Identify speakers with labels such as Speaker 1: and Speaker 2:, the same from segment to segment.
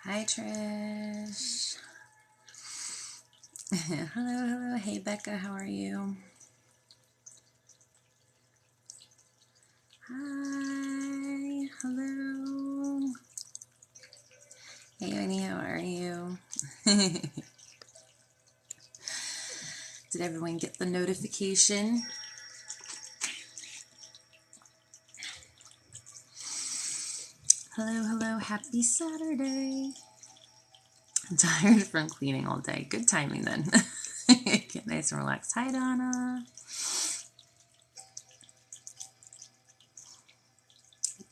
Speaker 1: Hi, Trish. Hello, hello. Hey, Becca. How are you? Hi. Hello. Hey, Winnie. How are you? Did everyone get the notification? Hello, hello. Happy Saturday. I'm tired from cleaning all day. Good timing then. Get nice and relaxed. Hi, Donna.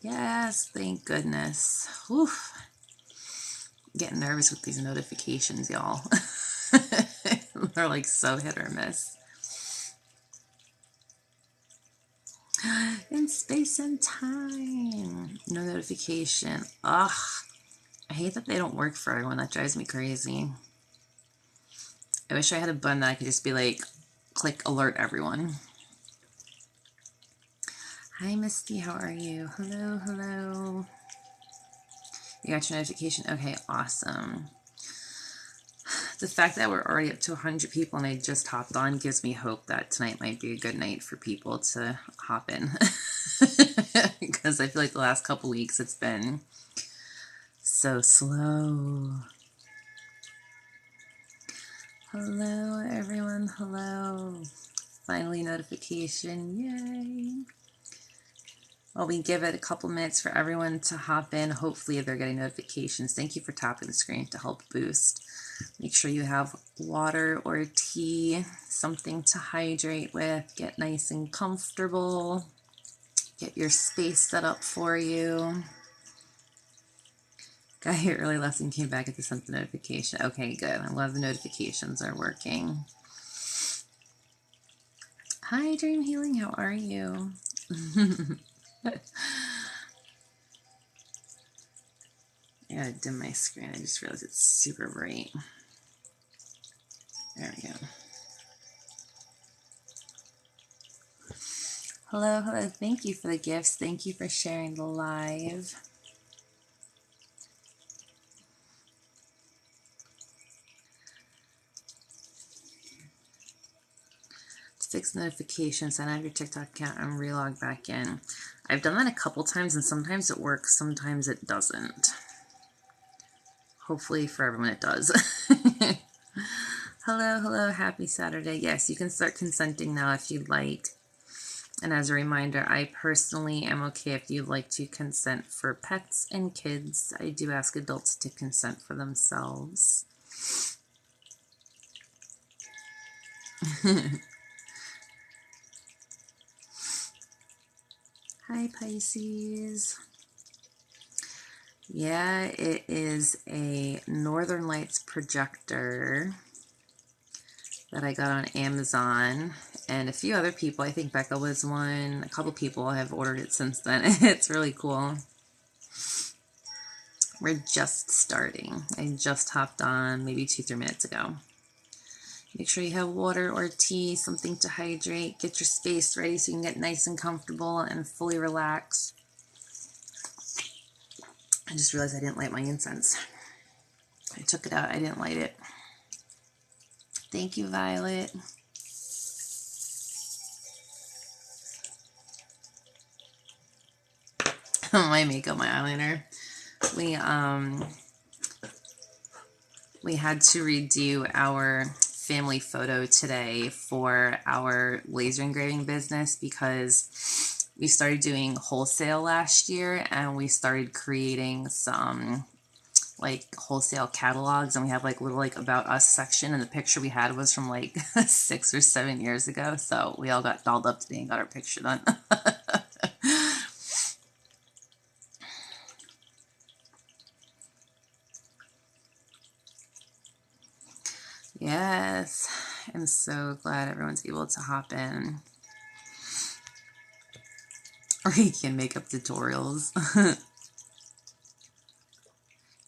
Speaker 1: Yes, thank goodness. Oof. Getting nervous with these notifications, y'all. They're like so hit or miss. In space and time. No notification. Ugh. I hate that they don't work for everyone. That drives me crazy. I wish I had a button that I could just be like, click alert everyone. Hi, Misty. How are you? Hello, hello. You got your notification? Okay, awesome. The fact that we're already up to 100 people and I just hopped on gives me hope that tonight might be a good night for people to hop in. Because I feel like the last couple weeks it's been so slow. Hello, everyone. Hello. Finally, notification. Yay. Well, we give it a couple minutes for everyone to hop in. Hopefully, they're getting notifications. Thank you for tapping the screen to help boost. Make sure you have water or tea, something to hydrate with. Get nice and comfortable. Get your space set up for you. Got here early lesson, came back at the sent the notification. Okay, good. I'm glad the notifications are working. Hi, Dream Healing. How are you? I gotta dim my screen. I just realized it's super bright. There we go. Hello, hello. Thank you for the gifts. Thank you for sharing the live. Fix notifications, sign out of your TikTok account, and relog back in. I've done that a couple times, and sometimes it works, sometimes it doesn't. Hopefully for everyone it does. Hello, hello, happy Saturday. Yes, you can start consenting now if you'd like. And as a reminder, I personally am okay if you'd like to consent for pets and kids. I do ask adults to consent for themselves. Hi, Pisces. Yeah, it is a Northern Lights projector that I got on Amazon, and a few other people. I think Becca was one. A couple people have ordered it since then. It's really cool. We're just starting. I just hopped on maybe 2-3 minutes ago. Make sure you have water or tea, something to hydrate. Get your space ready so you can get nice and comfortable and fully relaxed. I just realized I didn't light my incense. I took it out. I didn't light it. Thank you, Violet. My makeup, my eyeliner. We had to redo our family photo today for our laser engraving business because we started doing wholesale last year and we started creating some like wholesale catalogs, and we have like little like about us section, and the picture we had was from like 6 or 7 years ago, so we all got dolled up today and got our picture done. Yes, I'm so glad everyone's able to hop in. Reiki and makeup tutorials.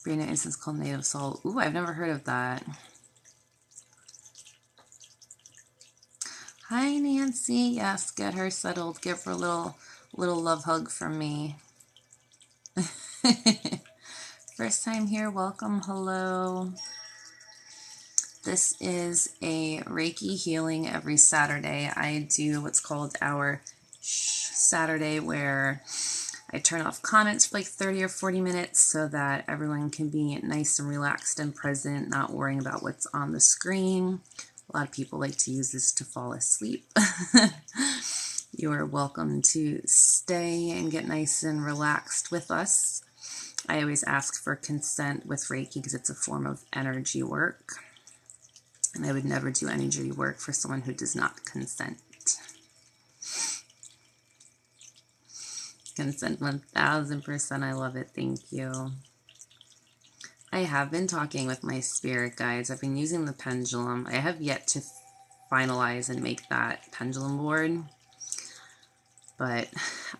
Speaker 1: Brand new instance called Native Soul. Ooh, I've never heard of that. Hi, Nancy. Yes, get her settled. Give her a little love hug from me. For first time here, welcome, hello. This is a Reiki healing every Saturday. I do what's called our Shh Saturday, where I turn off comments for like 30 or 40 minutes so that everyone can be nice and relaxed and present, not worrying about what's on the screen. A lot of people like to use this to fall asleep. You are welcome to stay and get nice and relaxed with us. I always ask for consent with Reiki because it's a form of energy work. And I would never do energy work for someone who does not consent. Consent 1000%. I love it. Thank you. I have been talking with my spirit guides. I've been using the pendulum. I have yet to finalize and make that pendulum board. But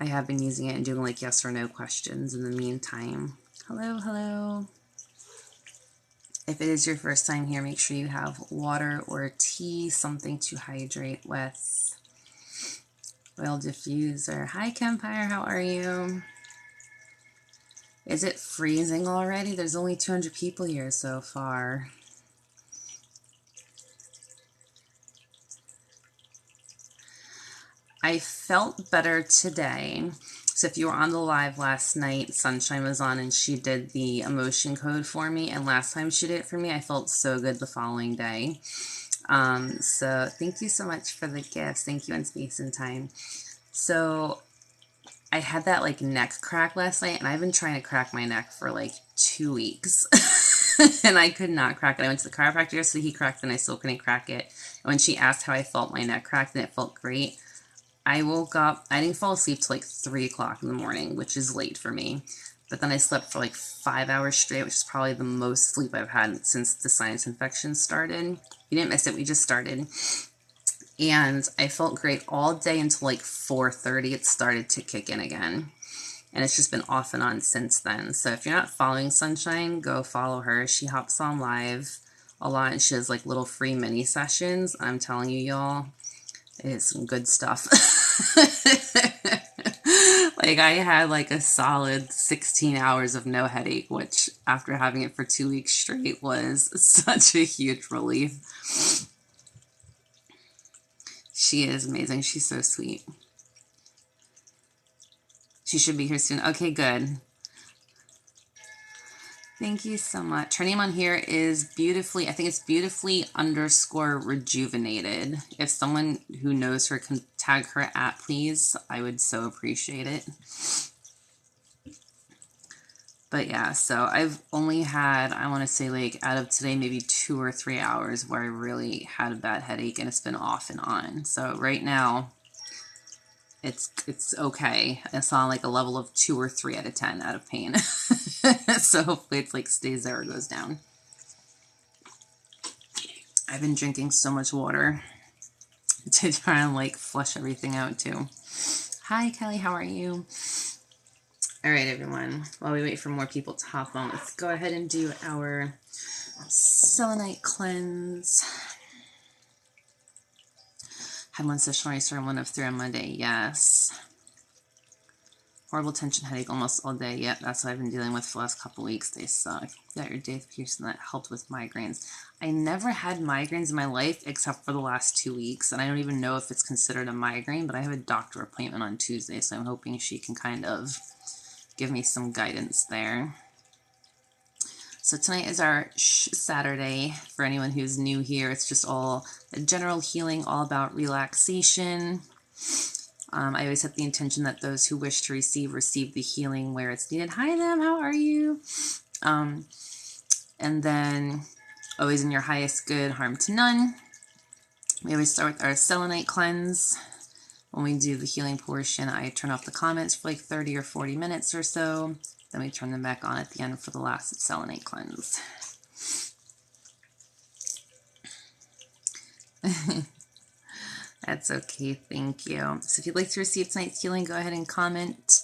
Speaker 1: I have been using it and doing like yes or no questions in the meantime. Hello, hello. If it is your first time here, make sure you have water or tea, something to hydrate with. Oil diffuser. Hi, Campfire. How are you? Is it freezing already? There's only 200 people here so far. I felt better today. So if you were on the live last night, Sunshine was on and she did the emotion code for me. And last time she did it for me, I felt so good the following day. So thank you so much for the gifts. Thank you on Space and Time. So I had that like neck crack last night, and I've been trying to crack my neck for like 2 weeks. And I could not crack it. I went to the chiropractor yesterday, he cracked it, and I still couldn't crack it. And when she asked how I felt, my neck cracked and it felt great. I woke up, I didn't fall asleep till like 3 o'clock in the morning, which is late for me. But then I slept for like 5 hours straight, which is probably the most sleep I've had since the sinus infection started. You didn't miss it, we just started. And I felt great all day until like 4:30. It started to kick in again. And it's just been off and on since then. So if you're not following Sunshine, go follow her. She hops on live a lot and she does like little free mini sessions. I'm telling you, y'all, it is some good stuff. Like I had like a solid 16 hours of no headache, which after having it for 2 weeks straight was such a huge relief. She is amazing. She's so sweet. She should be here soon. Okay, good. Thank you so much. Her name on here is beautifully, I think it's beautifully _ rejuvenated. If someone who knows her can tag her at, please, I would so appreciate it. But yeah, so I've only had, I want to say like out of today, maybe 2 or 3 hours where I really had a bad headache, and it's been off and on. So right now, it's okay. It's on like a level of 2 or 3 out of 10 out of pain. So hopefully it's like stays there or goes down. I've been drinking so much water to try and like flush everything out too. Hi Kelly, how are you? All right, everyone. While we wait for more people to hop on, let's go ahead and do our Selenite Cleanse. Had one session where I started 1 of 3 on Monday. Yes. Horrible tension headache almost all day. Yep, that's what I've been dealing with for the last couple weeks. They suck. Got your Dave Pearson that helped with migraines. I never had migraines in my life except for the last 2 weeks, and I don't even know if it's considered a migraine, but I have a doctor appointment on Tuesday, so I'm hoping she can kind of give me some guidance there. So tonight is our Saturday. For anyone who's new here, it's just all a general healing, all about relaxation. I always set the intention that those who wish to receive the healing where it's needed. Hi, them. How are you? And then always in your highest good, harm to none. We always start with our Selenite Cleanse. When we do the healing portion, I turn off the comments for like 30 or 40 minutes or so. Then we turn them back on at the end for the last Selenite Cleanse. That's okay, thank you. So if you'd like to receive tonight's healing, go ahead and comment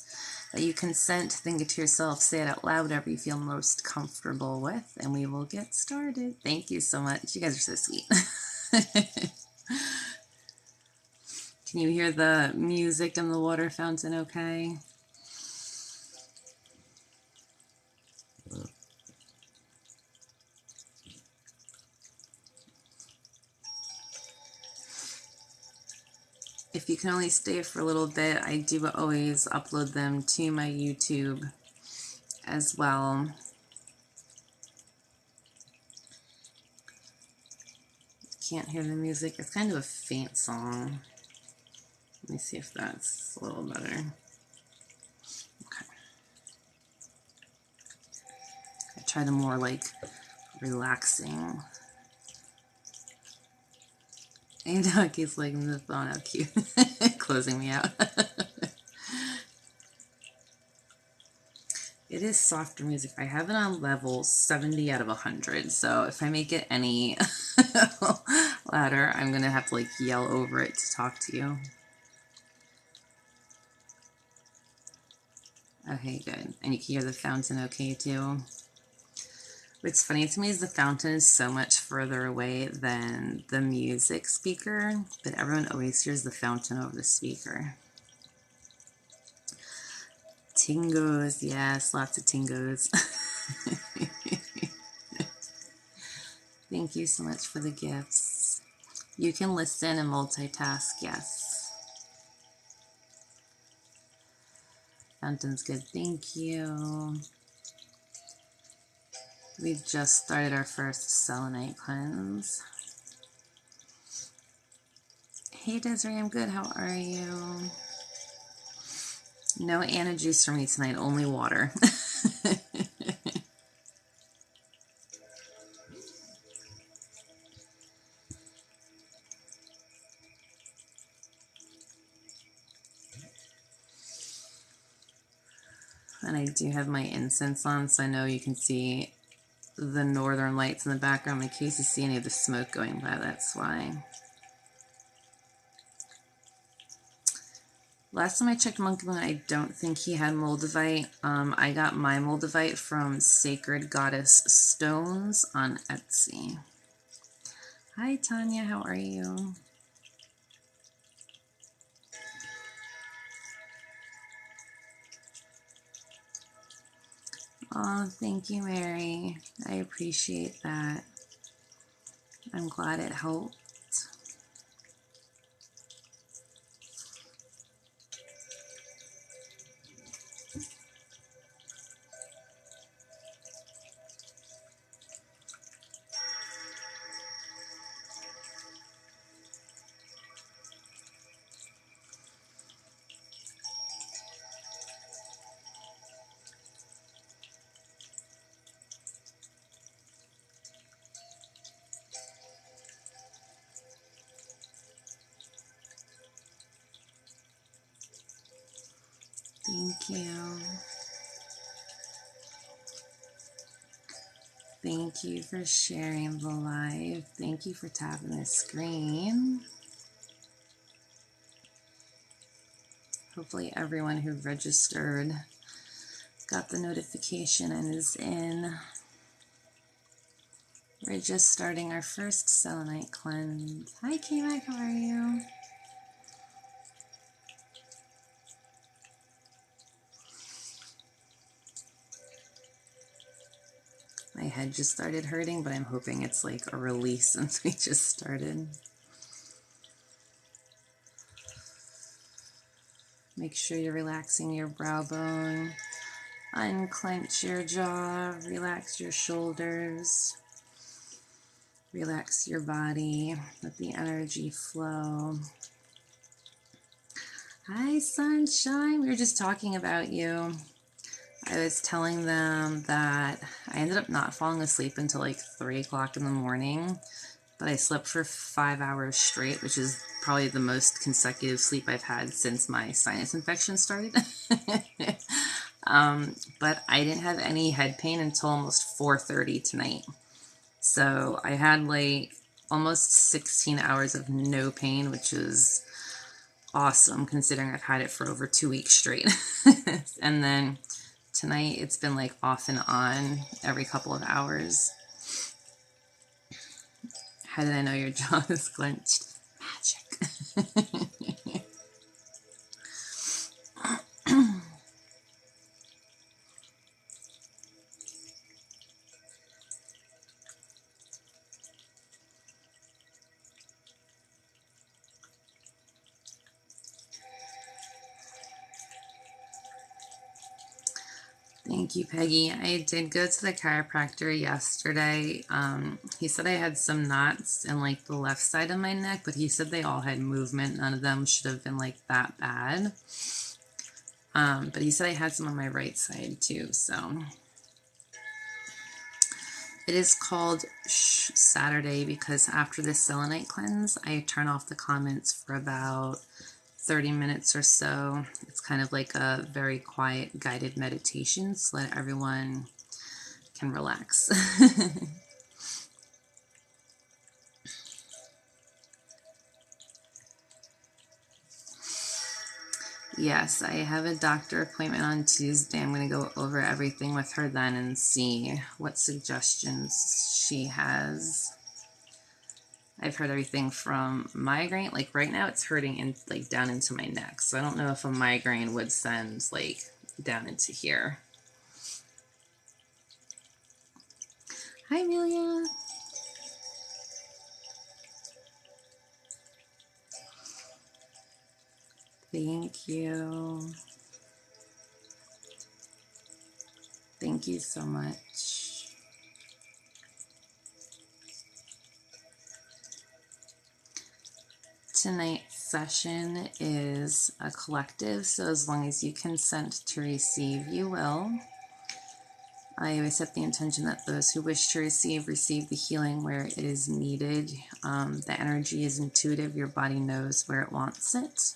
Speaker 1: that you consent. Think it to yourself, say it out loud, whatever you feel most comfortable with, and we will get started. Thank you so much. You guys are so sweet. Can you hear the music and the water fountain okay? If you can only stay for a little bit, I do always upload them to my YouTube as well. Can't hear the music. It's kind of a faint song. Let me see if that's a little better. Okay. I try the more like relaxing. And it keeps like the phone out cute. Closing me out. It is softer music. I have it on level 70 out of 100. So if I make it any louder, I'm going to have to like yell over it to talk to you. Okay, good. And you can hear the fountain okay too. What's funny to me is the fountain is so much further away than the music speaker, but everyone always hears the fountain over the speaker. Tingos, yes, lots of tingos. Thank you so much for the gifts. You can listen and multitask, yes. Fountain's good, thank you. We've just started our first Selenite Cleanse. Hey Desiree, I'm good, how are you? No Anna juice for me tonight, only water. And I do have my incense on, so I know you can see the northern lights in the background. In case you see any of the smoke going by, that's why. Last time I checked Monkey Moon, I don't think he had Moldavite. I got my Moldavite from Sacred Goddess Stones on Etsy. Hi Tanya, how are you? Oh, thank you, Mary. I appreciate that. I'm glad it helped. Thank you. Thank you for sharing the live. Thank you for tapping the screen. Hopefully everyone who registered got the notification and is in. We're just starting our first Selenite Cleanse. Hi K-Mac, how are you? My head just started hurting, but I'm hoping it's like a release since we just started. Make sure you're relaxing your brow bone. Unclench your jaw, relax your shoulders. Relax your body, let the energy flow. Hi Sunshine, we were just talking about you. I was telling them that I ended up not falling asleep until like 3 o'clock in the morning, but I slept for 5 hours straight, which is probably the most consecutive sleep I've had since my sinus infection started. But I didn't have any head pain until almost 4:30 tonight. So I had like almost 16 hours of no pain, which is awesome considering I've had it for over 2 weeks straight. And then tonight it's been like off and on every couple of hours. How did I know your jaw is clenched? Magic. Thank you, Peggy. I did go to the chiropractor yesterday. He said I had some knots in like the left side of my neck, but he said they all had movement. None of them should have been like that bad. But he said I had some on my right side too, so. It is called Shhh Saturday because after this Selenite Cleanse, I turn off the comments for about 30 minutes or so. It's kind of like a very quiet guided meditation so that everyone can relax. Yes, I have a doctor appointment on Tuesday. I'm going to go over everything with her then and see what suggestions she has. I've heard everything from migraine, like right now it's hurting in like down into my neck. So I don't know if a migraine would send like down into here. Hi, Amelia. Thank you. Thank you so much. Tonight's session is a collective, so as long as you consent to receive, you will. I always set the intention that those who wish to receive the healing where it is needed. The energy is intuitive. Your body knows where it wants it.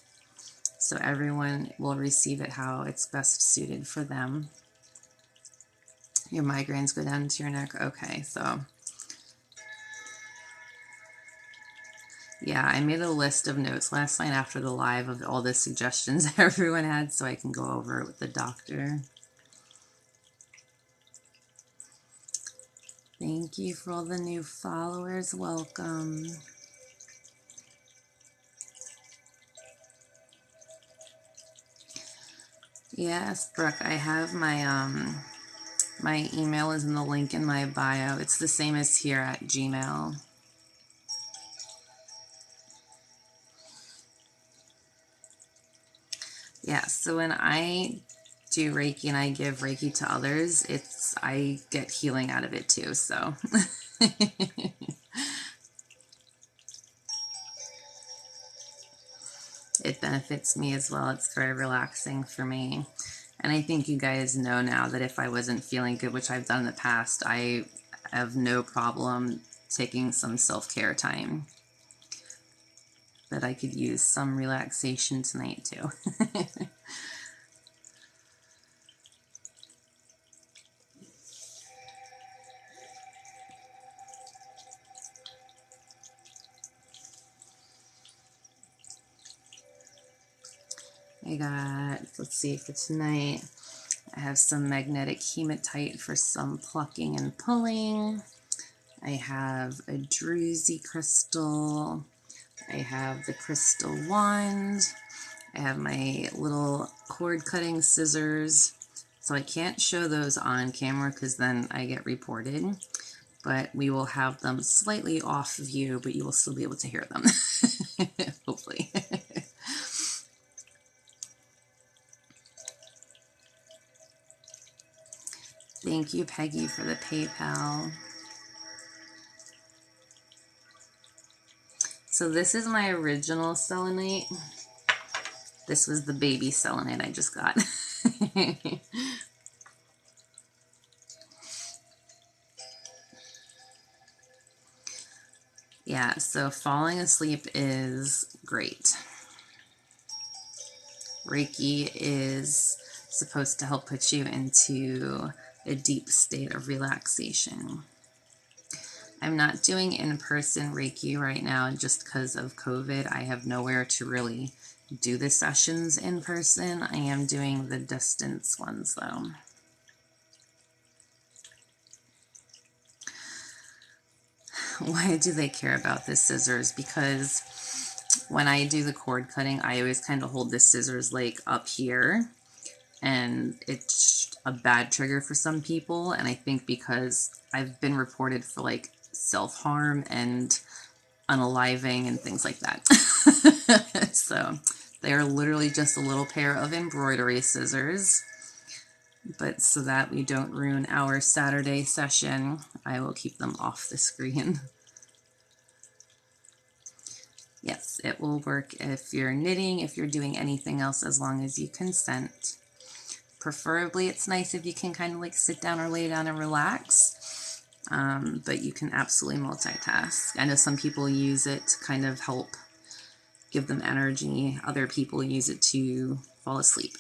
Speaker 1: So everyone will receive it how it's best suited for them. Your migraines go down to your neck. Okay, so yeah, I made a list of notes last night after the live of all the suggestions everyone had so I can go over it with the doctor. Thank you for all the new followers. Welcome. Yes, Brooke, I have my my email is in the link in my bio. It's the same as here at Gmail. Yeah, so when I do Reiki and I give Reiki to others, I get healing out of it too, so. It benefits me as well. It's very relaxing for me. And I think you guys know now that if I wasn't feeling good, which I've done in the past, I have no problem taking some self-care time. But I could use some relaxation tonight too. I got, let's see, for tonight, I have some magnetic hematite for some plucking and pulling. I have a druzy crystal. I have the crystal wand. I have my little cord cutting scissors. So I can't show those on camera because then I get reported. But we will have them slightly off view, but you will still be able to hear them. Hopefully. Thank you, Peggy, for the PayPal. So this is my original selenite. This was the baby selenite I just got. Yeah, so falling asleep is great. Reiki is supposed to help put you into a deep state of relaxation. I'm not doing in-person Reiki right now just because of COVID. I have nowhere to really do the sessions in person. I am doing the distance ones though. Why do they care about the scissors? Because when I do the cord cutting, I always kind of hold the scissors like up here, and it's a bad trigger for some people. And I think because I've been reported for like self-harm and unaliving and things like that. So they are literally just a little pair of embroidery scissors. But so that we don't ruin our Saturday session, I will keep them off the screen. Yes, it will work if you're knitting, if you're doing anything else, as long as you consent. Preferably, it's nice if you can kind of like sit down or lay down and relax, but you can absolutely multitask. I know some people use it to kind of help give them energy. Other people use it to fall asleep.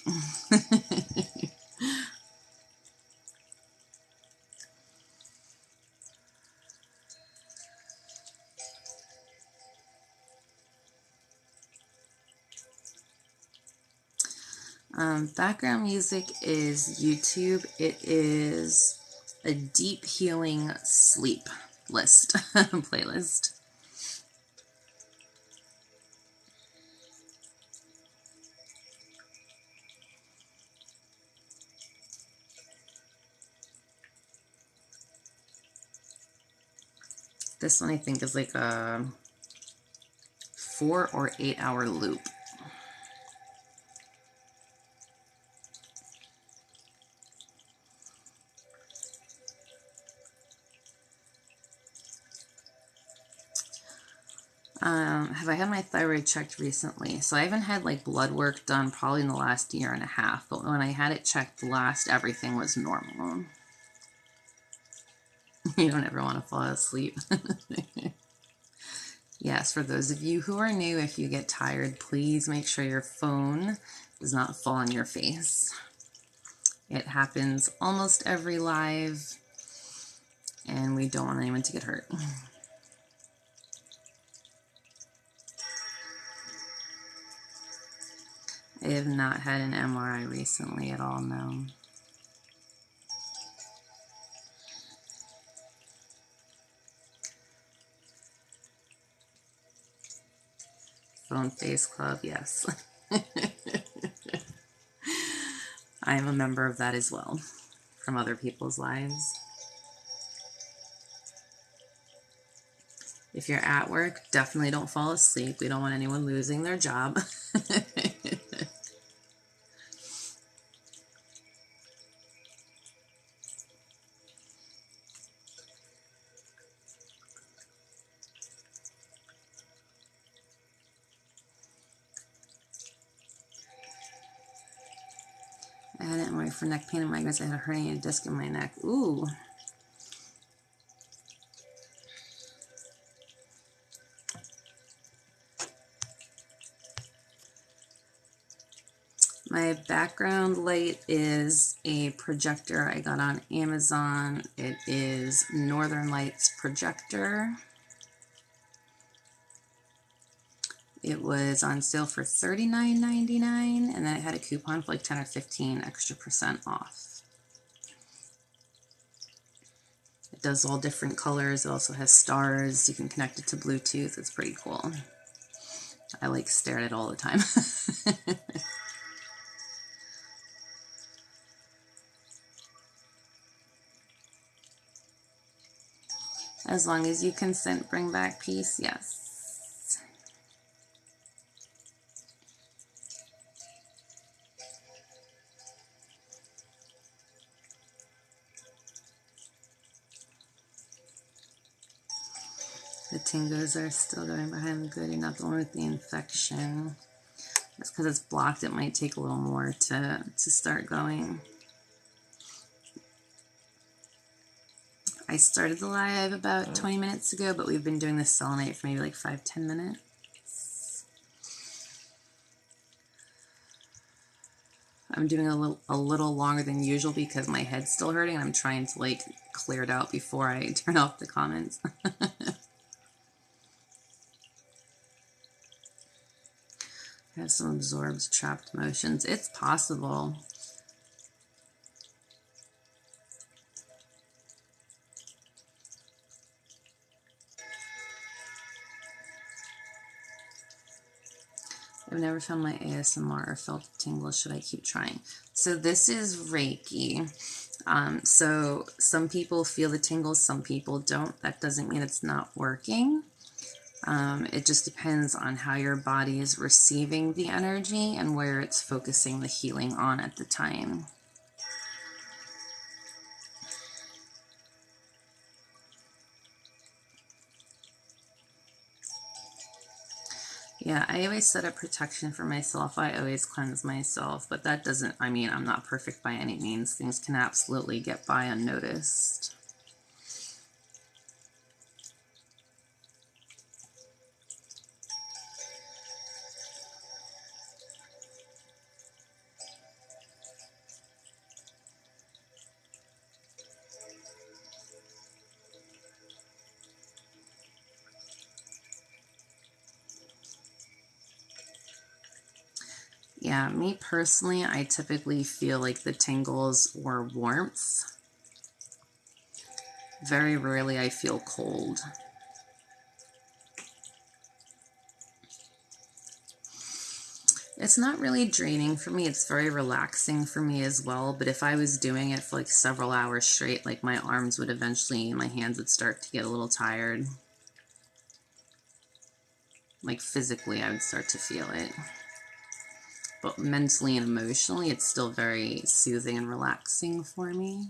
Speaker 1: Background music is YouTube. It is a deep healing sleep list playlist. This one I think is like a 4 or 8 hour loop. Have I had my thyroid checked recently? So I haven't had like blood work done probably in the last year and a half, but when I had it checked last, everything was normal. You don't ever want to fall asleep. Yes, for those of you who are new, if you get tired, please make sure your phone does not fall on your face. It happens almost every live, and we don't want anyone to get hurt. I have not had an MRI recently at all, no. Phone Face Club, yes. I am a member of that as well, from other people's lives. If you're at work, definitely don't fall asleep. We don't want anyone losing their job. I had an MRI for neck pain and migraines. I had a herniated disc in my neck. Ooh. My background light is a projector I got on Amazon. It is Northern Lights projector. It was on sale for $39.99, and then it had a coupon for like 10 or 15 extra % off. It does all different colors. It also has stars. You can connect it to Bluetooth. It's pretty cool. I like stare at it all the time. As long as you consent, bring back peace, yes. The tingles are still going behind the good. You're not the one with the infection. That's because it's blocked. It might take a little more to start going. I started the live about 20 minutes ago, but we've been doing this selenite for maybe like 5-10 minutes. I'm doing a little longer than usual because my head's still hurting and I'm trying to like clear it out before I turn off the comments. I have some absorbed trapped emotions. It's possible. I've never found my ASMR or felt a tingle. Should I keep trying? So this is Reiki. So some people feel the tingles, some people don't. That doesn't mean it's not working. It just depends on how your body is receiving the energy and where it's focusing the healing on at the time. Yeah, I always set a protection for myself. I always cleanse myself, but that doesn't, I mean, I'm not perfect by any means. Things can absolutely get by unnoticed. Yeah, me personally, I typically feel like the tingles or warmth. Very rarely I feel cold. It's not really draining for me. It's very relaxing for me as well. But if I was doing it for like several hours straight, like my arms would eventually, my hands would start to get a little tired. Like physically, I would start to feel it. But mentally and emotionally, it's still very soothing and relaxing for me.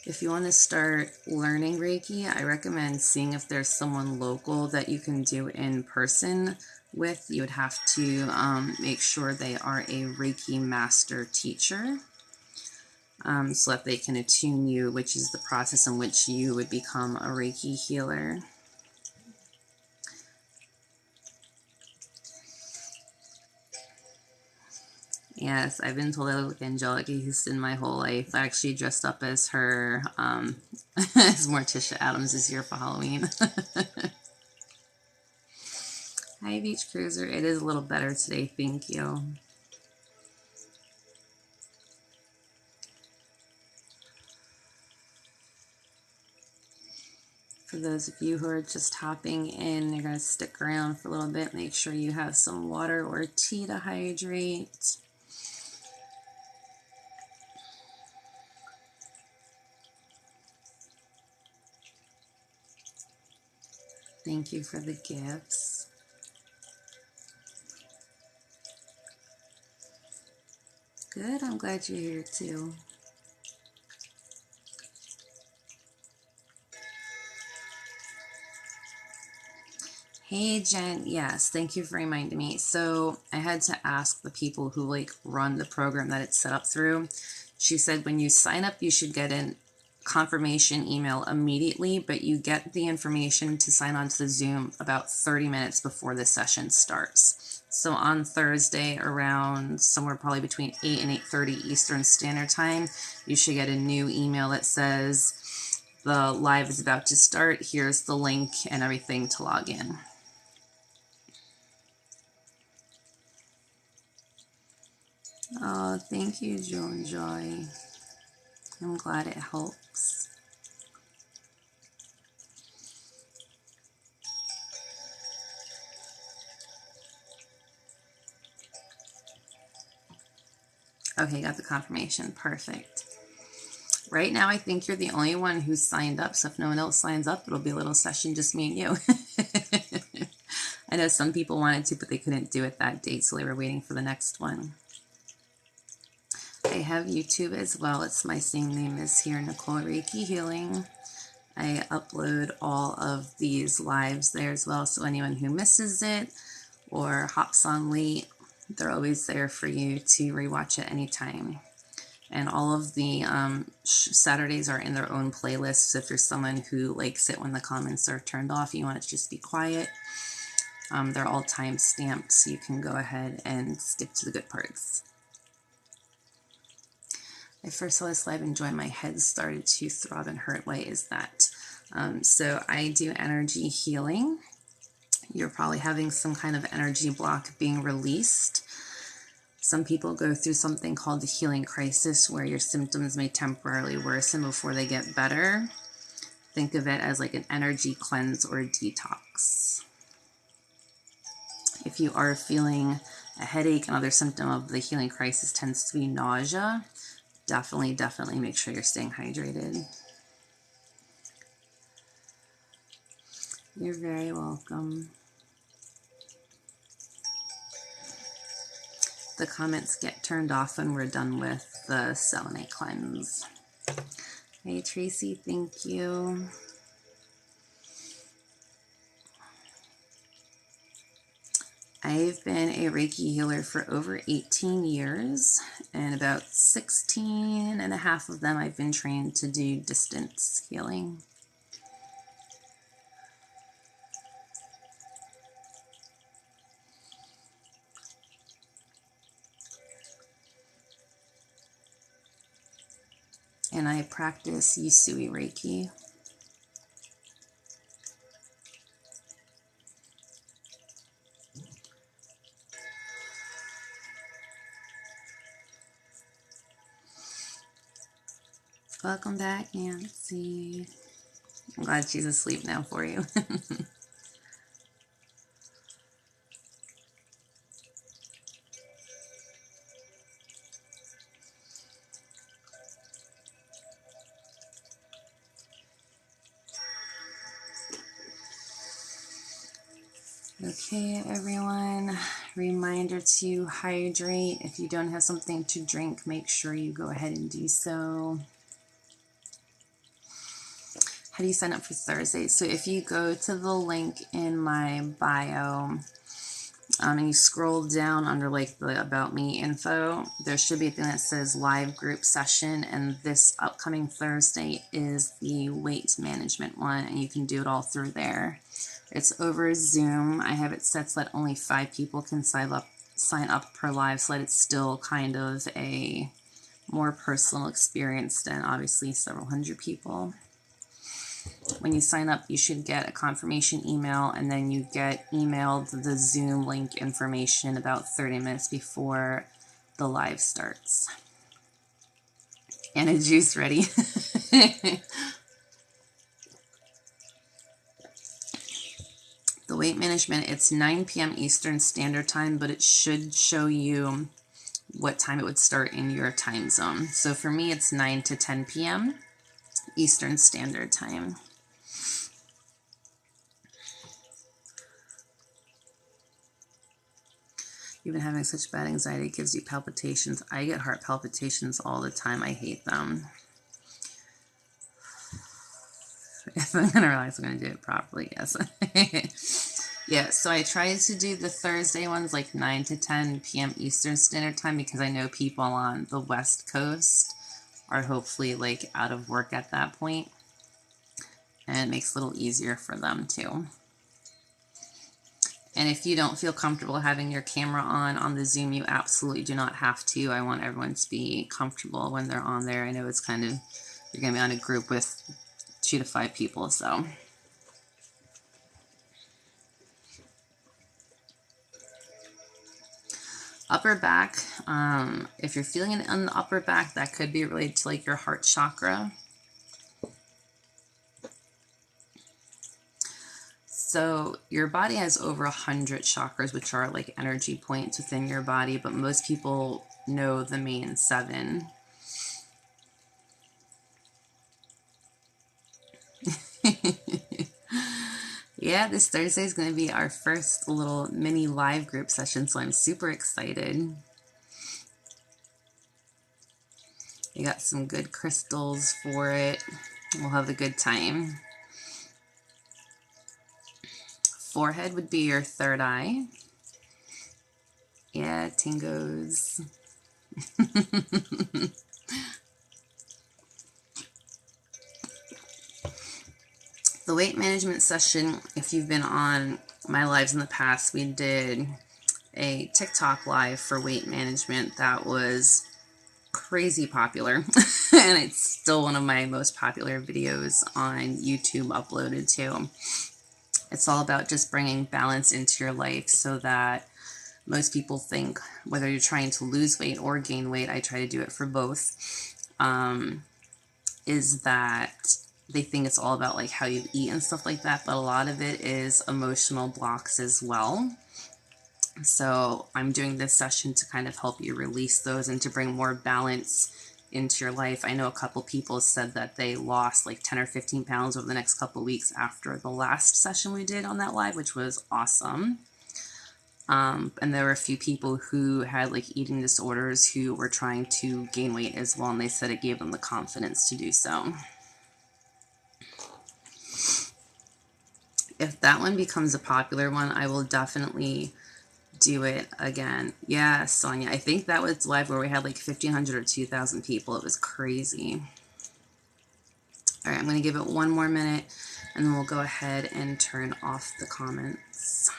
Speaker 1: If you want to start learning Reiki, I recommend seeing if there's someone local that you can do in person with. You would have to make sure they are a Reiki master teacher, so that they can attune you, which is the process in which you would become a Reiki healer. Yes, I've been told I look like Angelica Houston my whole life. I actually dressed up as her, as Morticia Adams this year for Halloween. Hi, Beach Cruiser. It is a little better today, thank you. For those of you who are just hopping in, you're going to stick around for a little bit. Make sure you have some water or tea to hydrate. Thank you for the gifts. Good, I'm glad you're here too. Hey Jen, yes, thank you for reminding me. So I had to ask the people who like run the program that it's set up through. She said when you sign up, you should get a confirmation email immediately, but you get the information to sign on to the Zoom about 30 minutes before the session starts. So on Thursday around somewhere probably between 8 and 8:30 Eastern Standard Time, you should get a new email that says the live is about to start. Here's the link and everything to log in. Oh, thank you, Joan Joy. I'm glad it helps. Okay, got the confirmation. Perfect. Right now, I think you're the only one who's signed up, so if no one else signs up, it'll be a little session, just me and you. I know some people wanted to, but they couldn't do it that date, so they were waiting for the next one. I have YouTube as well. It's my same name as here, Nicole Reiki Healing. I upload all of these lives there as well, so anyone who misses it or hops on late, they're always there for you to rewatch at any time. And all of the Saturdays are in their own playlists. So if you're someone who likes it when the comments are turned off, you want it to just be quiet, they're all time stamped, so you can go ahead and skip to the good parts. I first saw this live and joined, my head started to throb and hurt. Why is that? So I do energy healing. You're probably having some kind of energy block being released. Some people go through something called the healing crisis, where your symptoms may temporarily worsen before they get better. Think of it as like an energy cleanse or detox. If you are feeling a headache, another symptom of the healing crisis tends to be nausea. Definitely make sure you're staying hydrated. You're very welcome. The comments get turned off when we're done with the Selenite Cleanse. Hey, Tracy, thank you. I've been a Reiki healer for over 18 years, and about 16 and a half of them I've been trained to do distance healing. And I practice Usui Reiki. Welcome back, Nancy. I'm glad she's asleep now for you. Okay, everyone, reminder to hydrate. If you don't have something to drink, make sure you go ahead and do so. How do you sign up for Thursday? So if you go to the link in my bio, and you scroll down under like the About Me info, there should be a thing that says live group session, and this upcoming Thursday is the weight management one, and you can do it all through there. It's over Zoom. I have it set so that only 5 people can sign up per live, so that it's still kind of a more personal experience than obviously several hundred people. When you sign up, you should get a confirmation email, and then you get emailed the Zoom link information about 30 minutes before the live starts. And a juice ready. The weight management, it's 9 p.m. Eastern Standard Time, but it should show you what time it would start in your time zone. So for me, it's 9 to 10 p.m. Eastern Standard Time. You've been having such bad anxiety, it gives you palpitations. I get heart palpitations all the time. I hate them. If I'm going to realize I'm going to do it properly, yes. Yeah, so I tried to do the Thursday ones like 9 to 10 p.m. Eastern Standard Time because I know people on the West Coast are hopefully like out of work at that point. And it makes it a little easier for them too. And if you don't feel comfortable having your camera on the Zoom, you absolutely do not have to. I want everyone to be comfortable when they're on there. I know it's kind of, you're going to be on a group with 2 to 5 people, so. Upper back, if you're feeling it on the upper back, that could be related to like your heart chakra. So your body has over 100 chakras, which are like energy points within your body, but most people know the main 7. Yeah, this Thursday is going to be our first little mini live group session, so I'm super excited. We got some good crystals for it. We'll have a good time. Forehead would be your 3rd eye. Yeah, tingos. The weight management session, if you've been on my lives in the past, we did a TikTok live for weight management that was crazy popular. And it's still one of my most popular videos on YouTube uploaded too. It's all about just bringing balance into your life so that most people think, whether you're trying to lose weight or gain weight, I try to do it for both, is that they think it's all about like how you eat and stuff like that, but a lot of it is emotional blocks as well. So I'm doing this session to kind of help you release those and to bring more balance into your life. I know a couple people said that they lost like 10 or 15 pounds over the next couple weeks after the last session we did on that live, which was awesome. And there were a few people who had like eating disorders who were trying to gain weight as well, and they said it gave them the confidence to do so. If that one becomes a popular one, I will definitely do it again. Yeah, Sonia, I think that was live where we had like 1,500 or 2,000 people. It was crazy. All right, I'm going to give it one more minute, and then we'll go ahead and turn off the comments.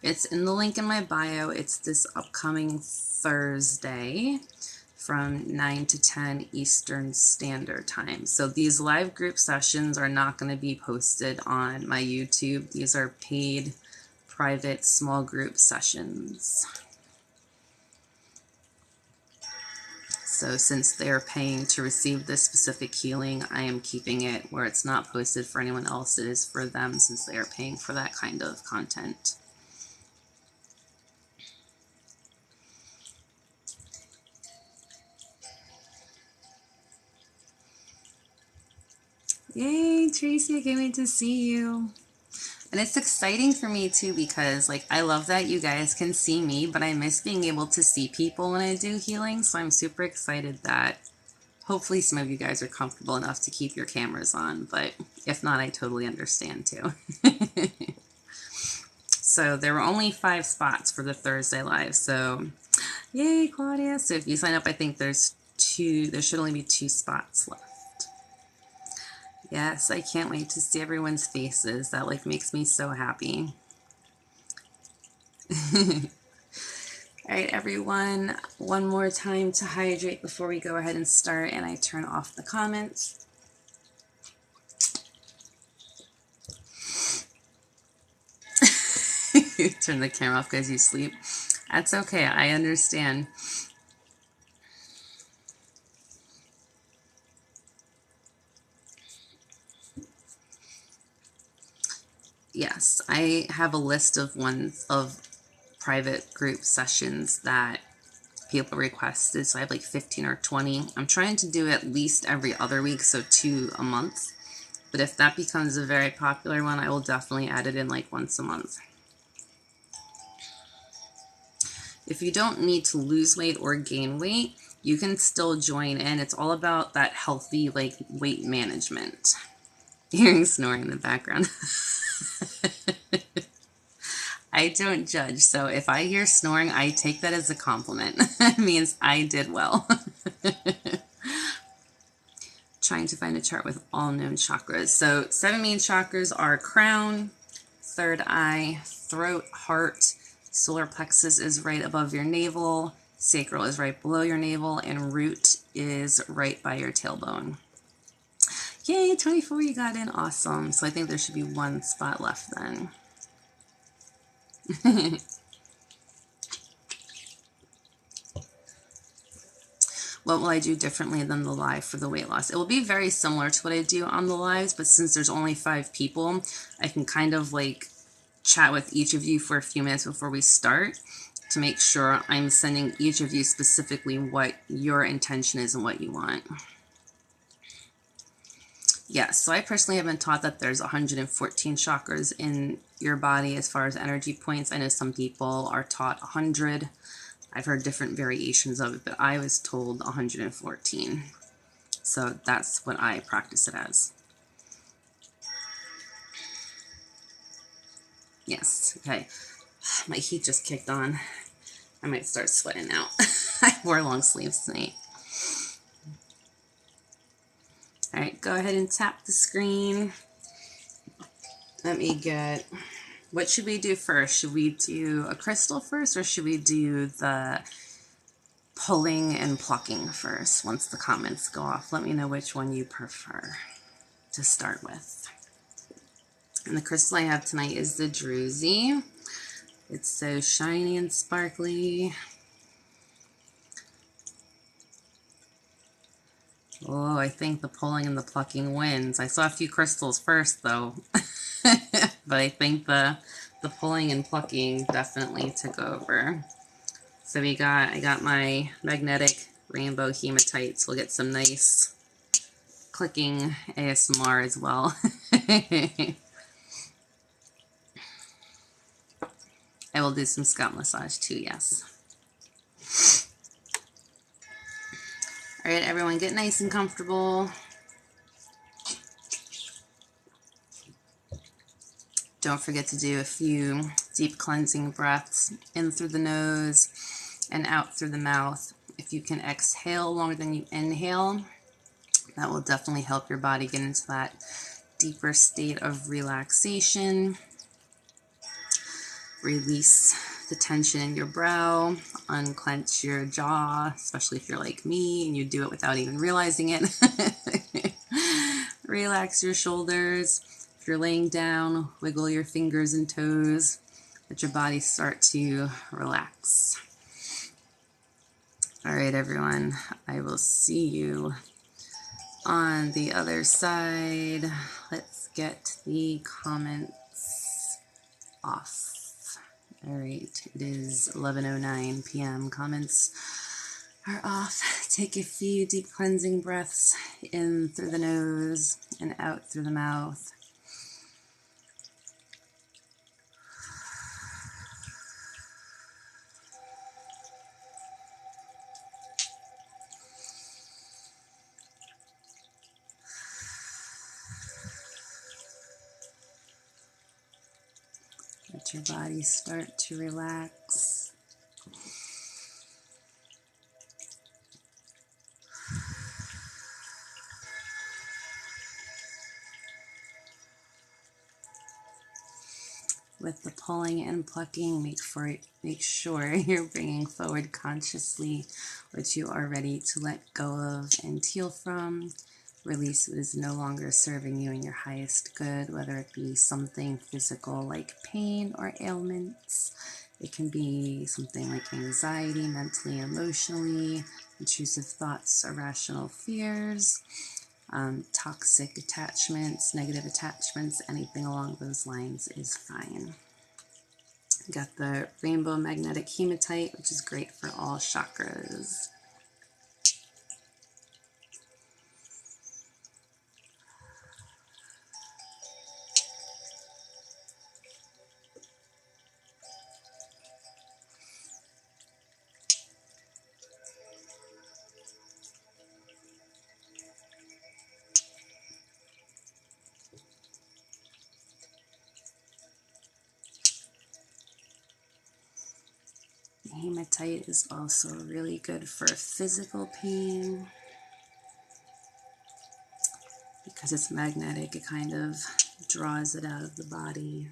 Speaker 1: It's in the link in my bio. It's this upcoming Thursday from 9 to 10 Eastern Standard Time. So these live group sessions are not going to be posted on my YouTube. These are paid, private, small group sessions. So since they're paying to receive this specific healing, I am keeping it where it's not posted for anyone else. It is for them since they are paying for that kind of content. Yay, Tracy, I can't wait to see you. And it's exciting for me too because like I love that you guys can see me, but I miss being able to see people when I do healing. So I'm super excited that hopefully some of you guys are comfortable enough to keep your cameras on, but if not, I totally understand too. So there were only 5 spots for the Thursday live. So yay, Claudia. So if you sign up, I think there should only be 2 spots left. Yes, I can't wait to see everyone's faces. That like makes me so happy. All right, everyone, one more time to hydrate before we go ahead and start, and I turn off the comments. You turn the camera off because you sleep. That's okay, I understand. Yes, I have a list of private group sessions that people requested, so I have like 15 or 20. I'm trying to do at least every other week, so 2 a month. But if that becomes a very popular one, I will definitely add it in like once a month. If you don't need to lose weight or gain weight, you can still join in. It's all about that healthy like weight management. Hearing snoring in the background. I don't judge, so if I hear snoring, I take that as a compliment. It means I did well. Trying to find a chart with all known chakras. So 7 main chakras are crown, third eye, throat, heart, solar plexus is right above your navel, sacral is right below your navel, and root is right by your tailbone. Yay, 24 you got in, awesome. So I think there should be 1 spot left then. What will I do differently than the live for the weight loss? It will be very similar to what I do on the lives, but since there's only 5 people, I can kind of like chat with each of you for a few minutes before we start to make sure I'm sending each of you specifically what your intention is and what you want. Yes, so I personally have been taught that there's 114 chakras in your body as far as energy points. I know some people are taught 100. I've heard different variations of it, but I was told 114. So that's what I practice it as. Yes, okay. My heat just kicked on. I might start sweating out. I wore long sleeves tonight. All right, go ahead and tap the screen. Let me get, what should we do first? Should we do a crystal first, or should we do the pulling and plucking first? Once the comments go off, let me know which one you prefer to start with. And the crystal I have tonight is the Druzy. It's so shiny and sparkly. Oh, I think the pulling and the plucking wins. I saw a few crystals first, though. But I think the pulling and plucking definitely took over. So I got my magnetic rainbow hematites. We'll get some nice clicking ASMR as well. I will do some scalp massage too, yes. All right, everyone, get nice and comfortable. Don't forget to do a few deep cleansing breaths in through the nose and out through the mouth. If you can exhale longer than you inhale, that will definitely help your body get into that deeper state of relaxation. Release the tension in your brow, unclench your jaw, especially if you're like me and you do it without even realizing it. Relax your shoulders. If you're laying down, wiggle your fingers and toes. Let your body start to relax. All right, everyone, I will see you on the other side. Let's get the comments off. All right, it is 11:09 p.m. Comments are off. Take a few deep cleansing breaths in through the nose and out through the mouth. Let your body start to relax. With the pulling and plucking, make sure you're bringing forward consciously what you are ready to let go of and heal from. Release what is no longer serving you in your highest good, whether it be something physical like pain or ailments. It can be something like anxiety, mentally, emotionally, intrusive thoughts, irrational fears, toxic attachments, negative attachments, anything along those lines is fine. Got the rainbow magnetic hematite, which is great for all chakras. Hematite is also really good for physical pain. Because it's magnetic, it kind of draws it out of the body.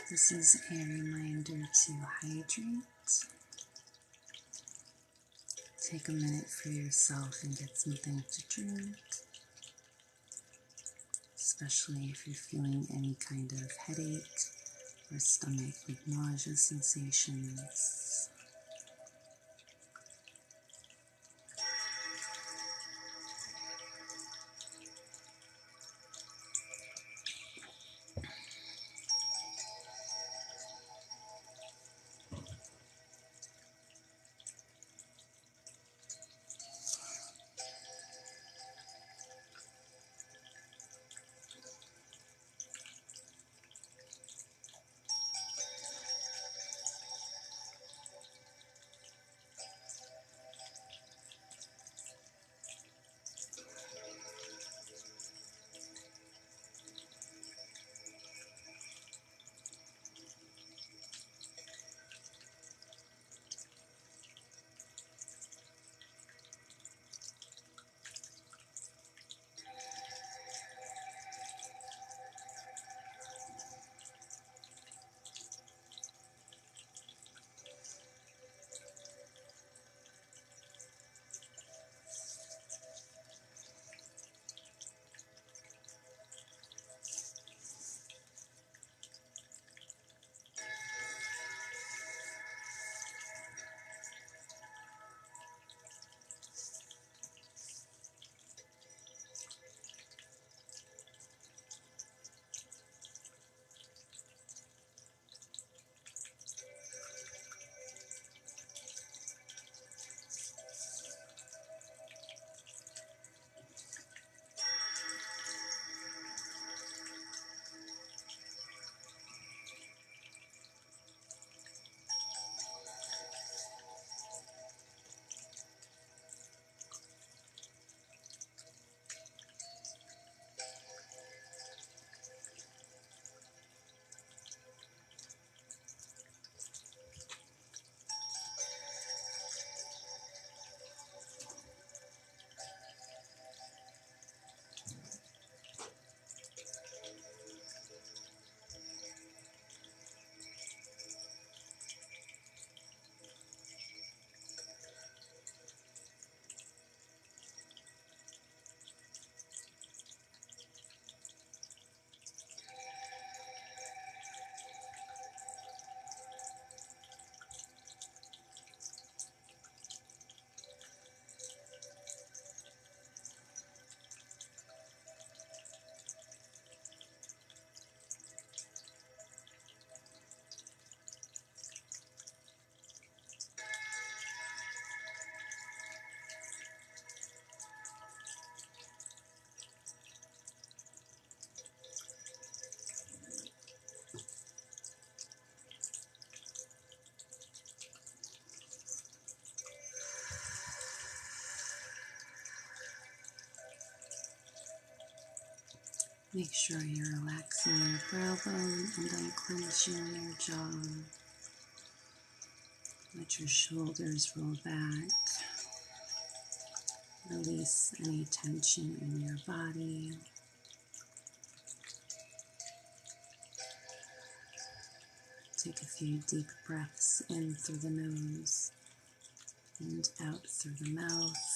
Speaker 1: This is a reminder to hydrate. Take a minute for yourself and get something to drink, especially if you're feeling any kind of headache or stomach with nausea sensations. Make sure you're relaxing your brow bone and unclenching your jaw. Let your shoulders roll back. Release any tension in your body. Take a few deep breaths in through the nose and out through the mouth.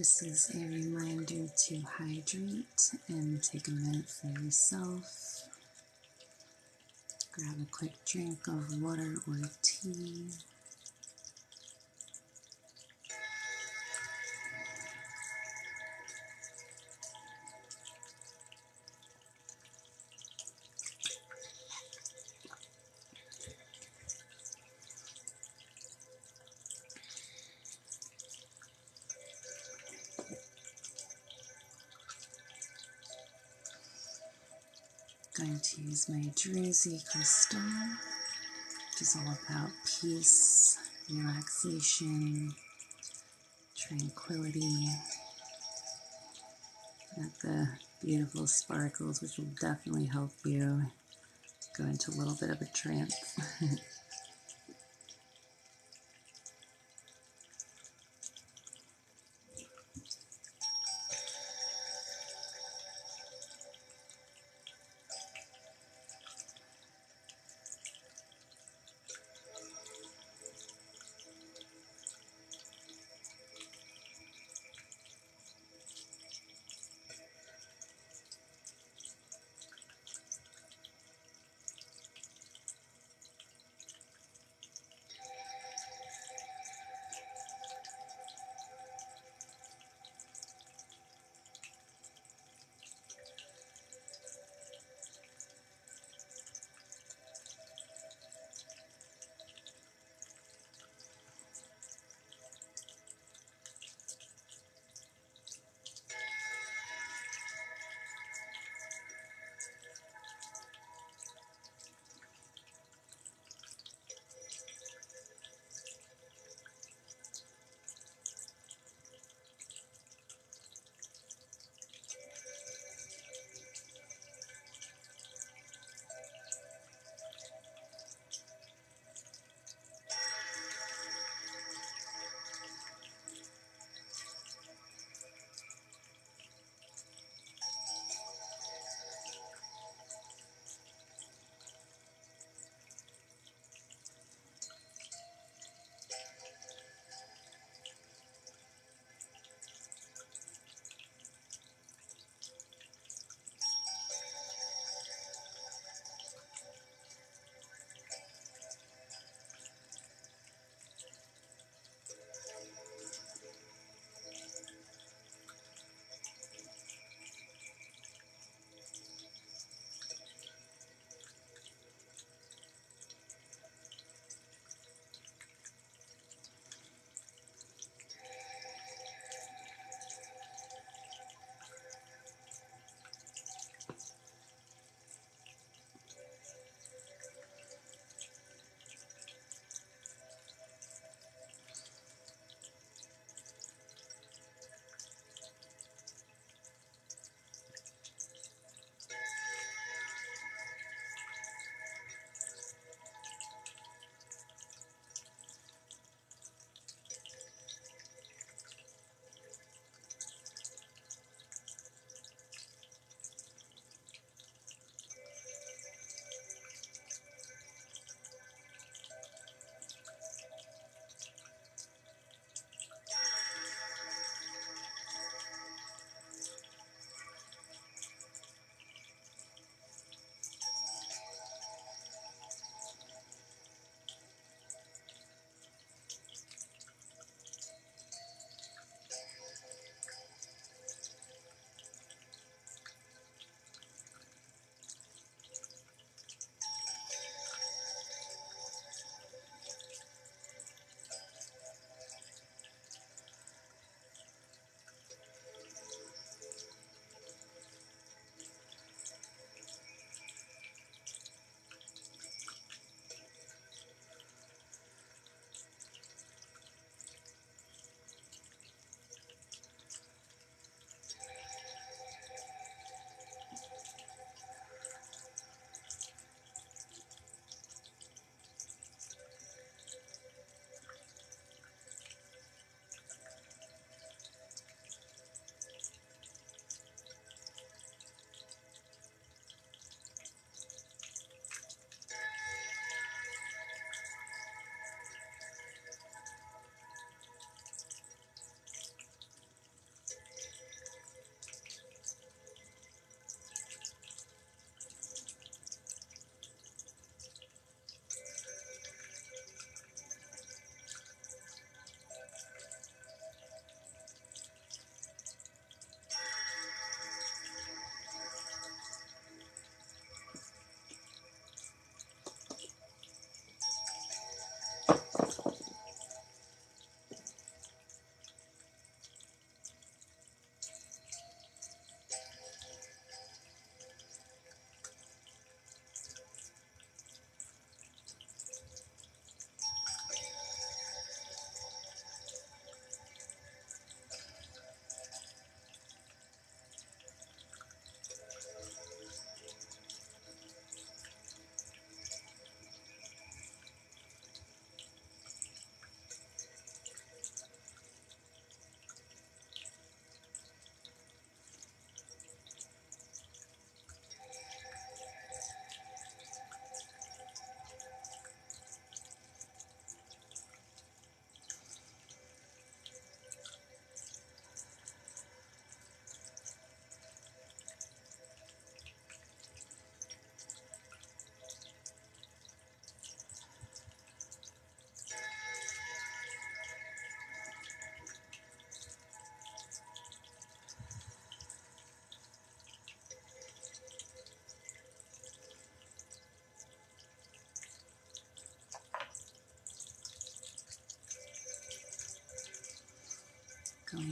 Speaker 1: This is a reminder to hydrate and take a minute for yourself. Grab a quick drink of water or tea. Going to use my Druzy crystal, which is all about peace, relaxation, tranquility. Got the beautiful sparkles, which will definitely help you go into a little bit of a trance.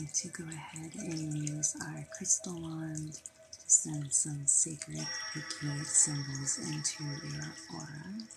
Speaker 1: going to go ahead and use our crystal wand to send some sacred Reiki symbols into your aura.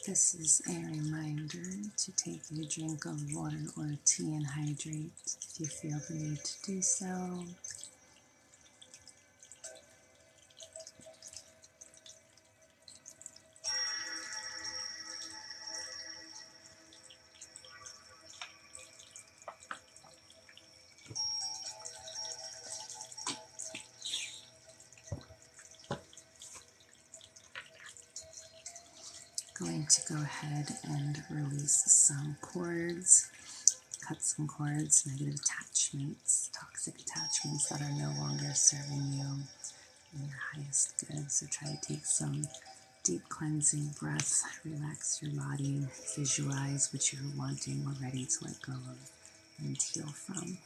Speaker 1: This is a reminder to take a drink of water or tea and hydrate if you feel the need to do so. going to go ahead and release some cords, cut some cords, negative attachments, toxic attachments that are no longer serving you in your highest good. So try to take some deep cleansing breaths, relax your body, visualize what you're wanting or ready to let go of and heal from.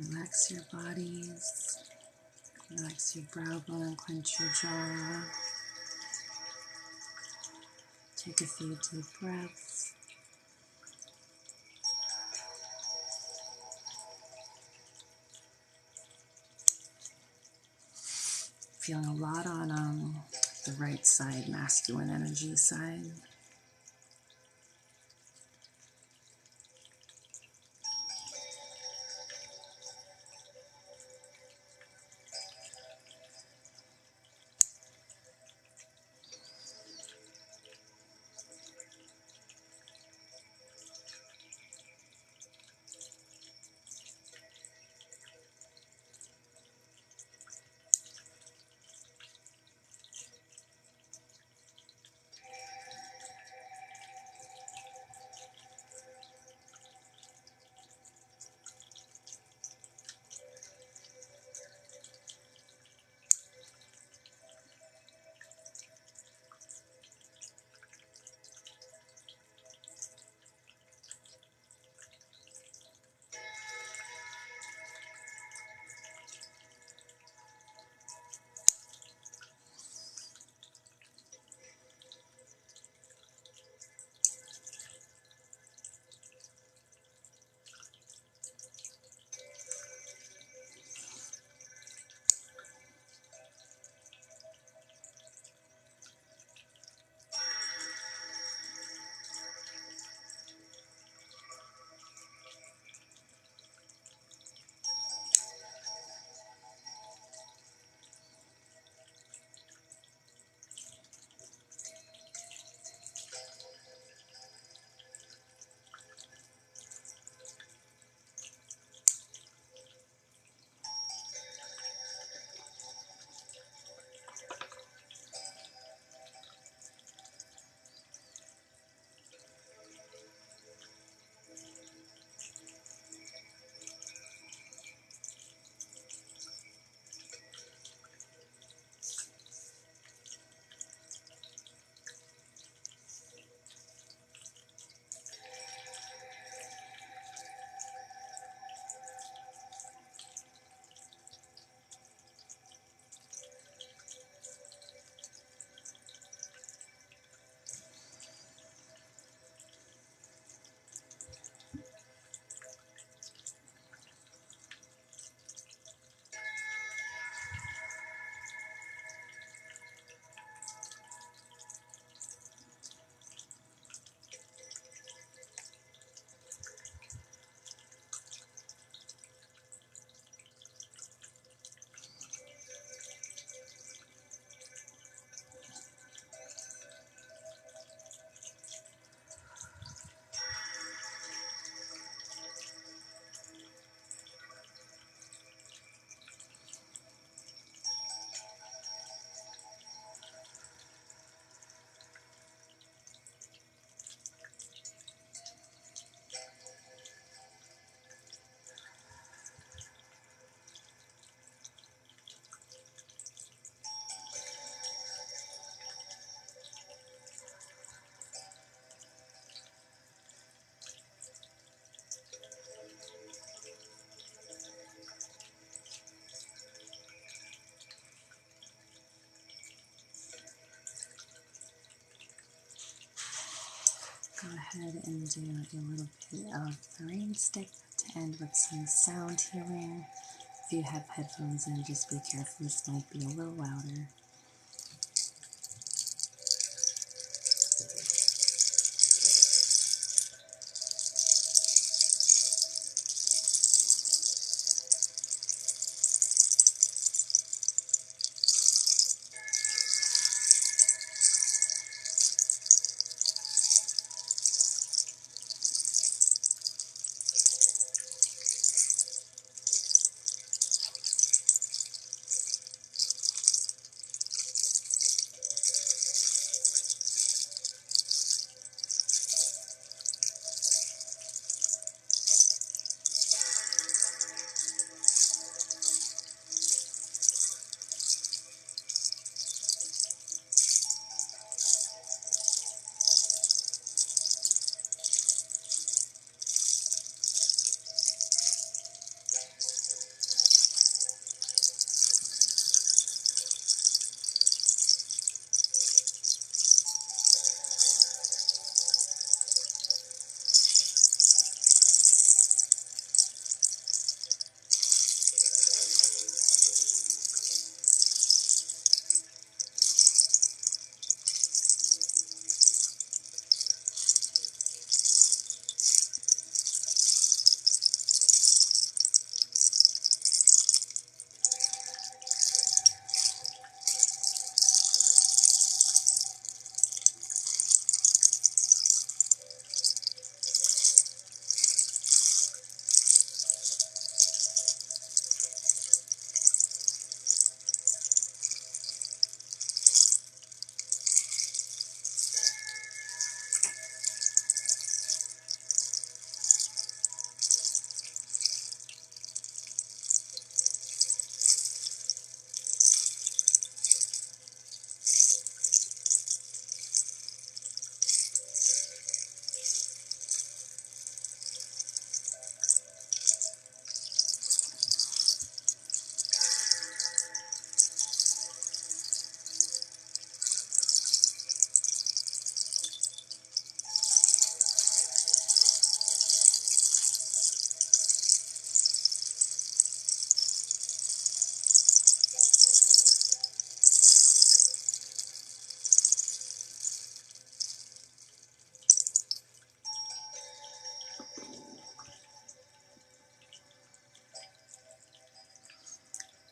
Speaker 1: Relax your bodies, relax your brow bone, clench your jaw. Take a few deep breaths. Feeling a lot on the right side, masculine energy side. go ahead and do a little bit of the rain stick to end with some sound healing. If you have headphones in, just be careful, this might be a little louder.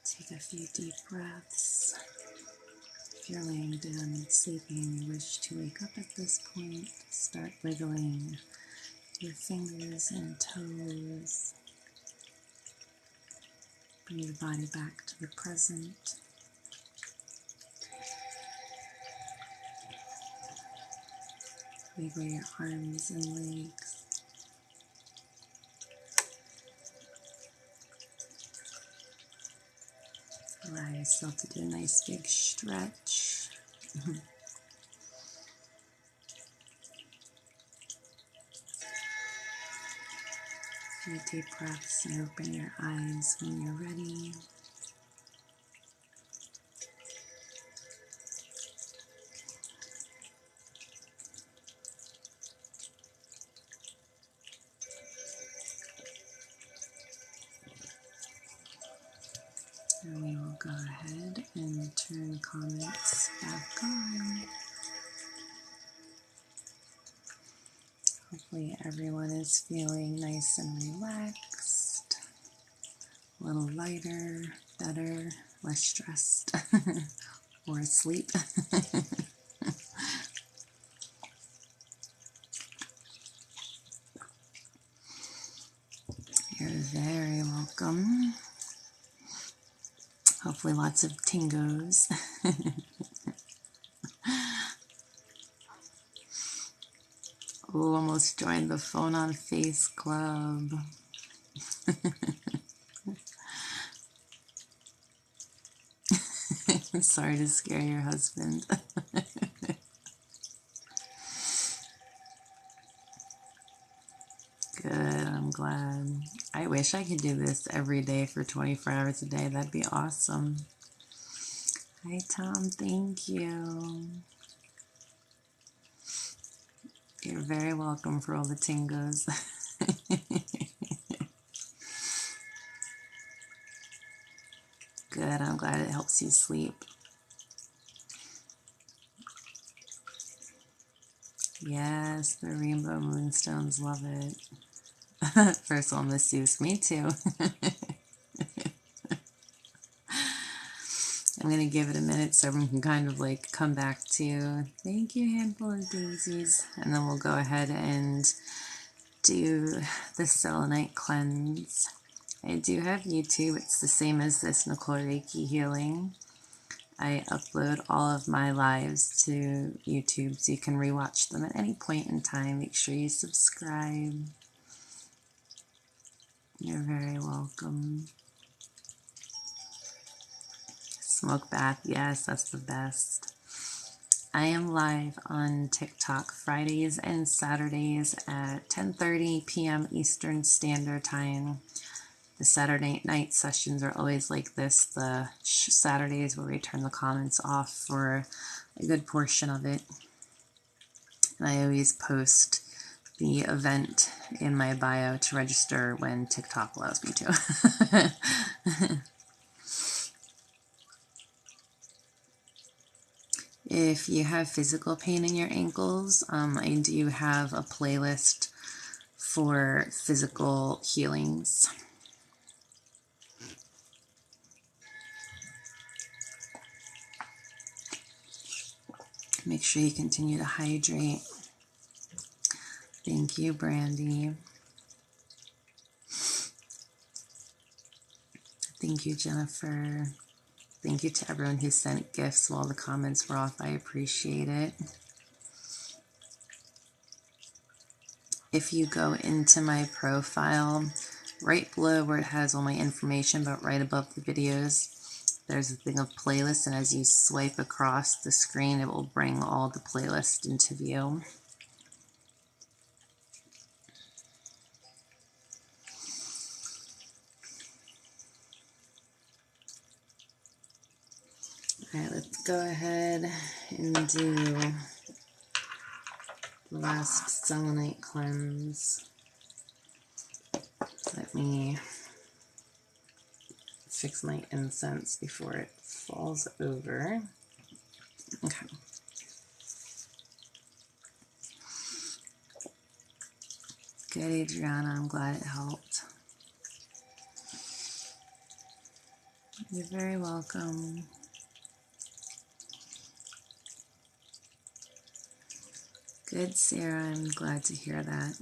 Speaker 1: Take a few deep breaths. If you're laying down and sleeping and you wish to wake up at this point, start wiggling your fingers and toes. Bring your body back to the present. Wiggle your arms and legs. Allow yourself to do a nice big stretch. A few deep breaths and open your eyes when you're ready. And we will go ahead and turn comments back on. Hopefully everyone is feeling nice and relaxed, a little lighter, better, less stressed, or asleep. You're very welcome. Hopefully lots of tingos. Oh, almost joined the Phone on Face Club. Sorry to scare your husband. Good, I'm glad. I wish I could do this every day for 24 hours a day. That'd be awesome. Hi, Tom. Thank you. You're very welcome for all the tingles. Good, I'm glad it helps you sleep. Yes, the rainbow moonstones, love it. First one, masseuse, me too. I'm going to give it a minute so everyone can kind of like come back to, thank you, handful of daisies. And then we'll go ahead and do the Selenite Cleanse. I do have YouTube. It's the same as this, Nicole Reiki Healing. I upload all of my lives to YouTube so you can rewatch them at any point in time. Make sure you subscribe. You're very welcome. Smoke bath, yes, that's the best. I am live on TikTok Fridays and Saturdays at 10:30 p.m. Eastern Standard Time. The Saturday night sessions are always like this, the Saturdays where we turn the comments off for a good portion of it. And I always post the event in my bio to register when TikTok allows me to. If you have physical pain in your ankles, I do have a playlist for physical healings. Make sure you continue to hydrate. Thank you, Brandy. Thank you, Jennifer. Thank you to everyone who sent gifts while the comments were off. I appreciate it. If you go into my profile, right below where it has all my information, but right above the videos, there's a thing of playlists, and as you swipe across the screen, it will bring all the playlists into view. All right, let's go ahead and do the last Selenite Cleanse. Let me fix my incense before it falls over. Okay. Good, Adriana. I'm glad it helped. You're very welcome. Good, Sarah. I'm glad to hear that.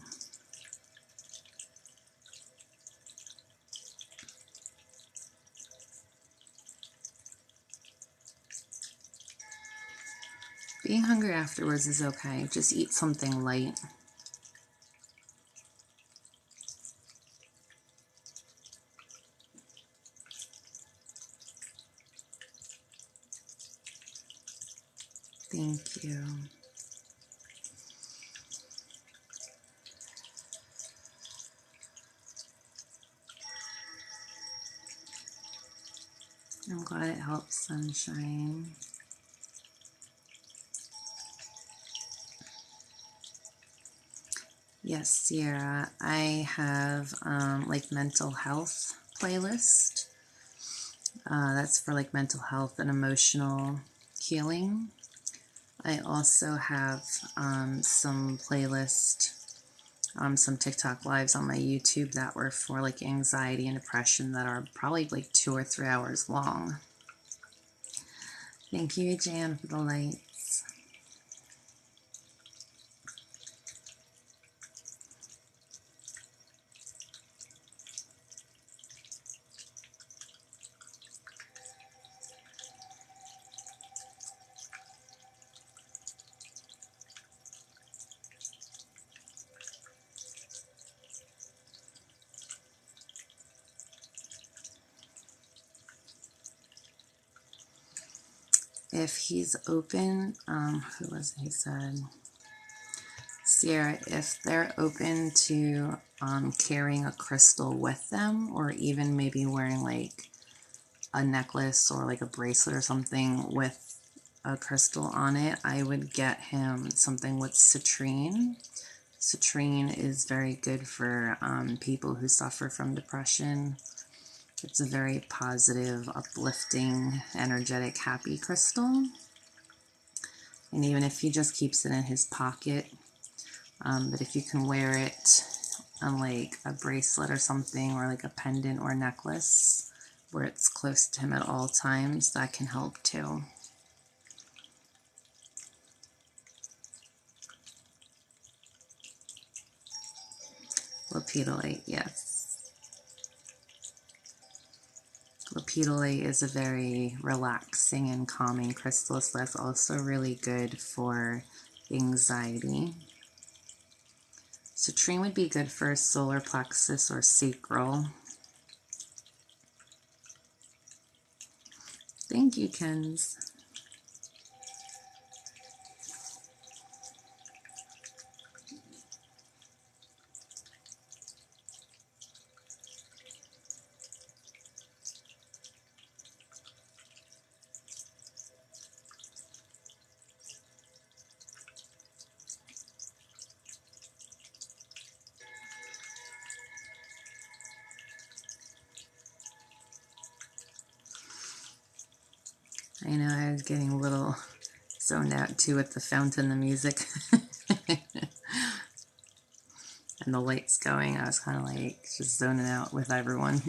Speaker 1: Being hungry afterwards is okay. Just eat something light. Thank you. I'm glad it helps, Sunshine. Yes, Sierra, I have like mental health playlist. That's for like mental health and emotional healing. I also have some playlist, some TikTok lives on my YouTube that were for like anxiety and depression that are probably like 2 or 3 hours long. Thank you, Jan, for the lights. If he's open, who was it? He said, Sierra, if they're open to carrying a crystal with them, or even maybe wearing like a necklace or like a bracelet or something with a crystal on it, I would get him something with citrine. Citrine is very good for people who suffer from depression. It's a very positive, uplifting, energetic, happy crystal. And even if he just keeps it in his pocket, but if you can wear it on like a bracelet or something, or like a pendant or necklace where it's close to him at all times, that can help too. Lepidolite, yes. Lepidolite is a very relaxing and calming crystal, so that's also really good for anxiety. Citrine would be good for solar plexus or sacral. Thank you, Kens. I know I was getting a little zoned out too with the fountain, the music, and the lights going. I was kind of like just zoning out with everyone.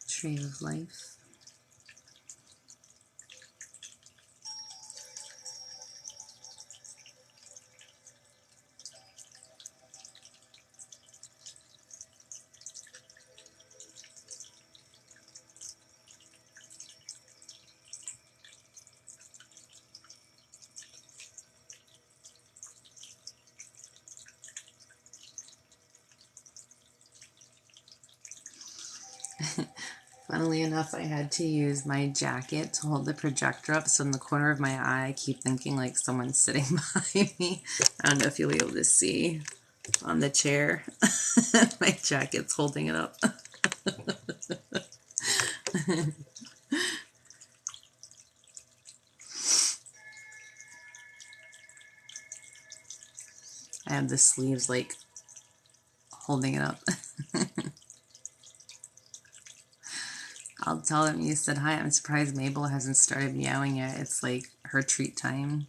Speaker 1: Tree of Life. Funnily enough, I had to use my jacket to hold the projector up, so in the corner of my eye, I keep thinking like someone's sitting behind me. I don't know if you'll be able to see on the chair. My jacket's holding it up. I have the sleeves like holding it up. I'll tell him you said hi. I'm surprised Mabel hasn't started meowing yet. It's like her treat time.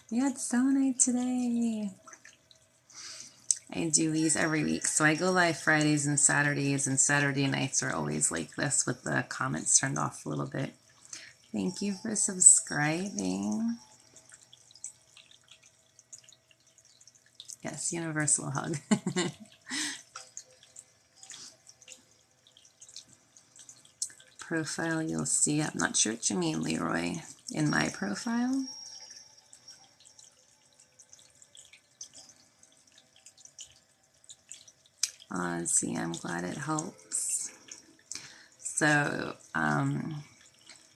Speaker 1: Yeah, it's selenite today. I do these every week. So I go live Fridays and Saturday nights are always like this with the comments turned off a little bit. Thank you for subscribing. Yes, universal hug. Profile, you'll see, I'm not sure what you mean, Leroy, in my profile. See, I'm glad it helps. So,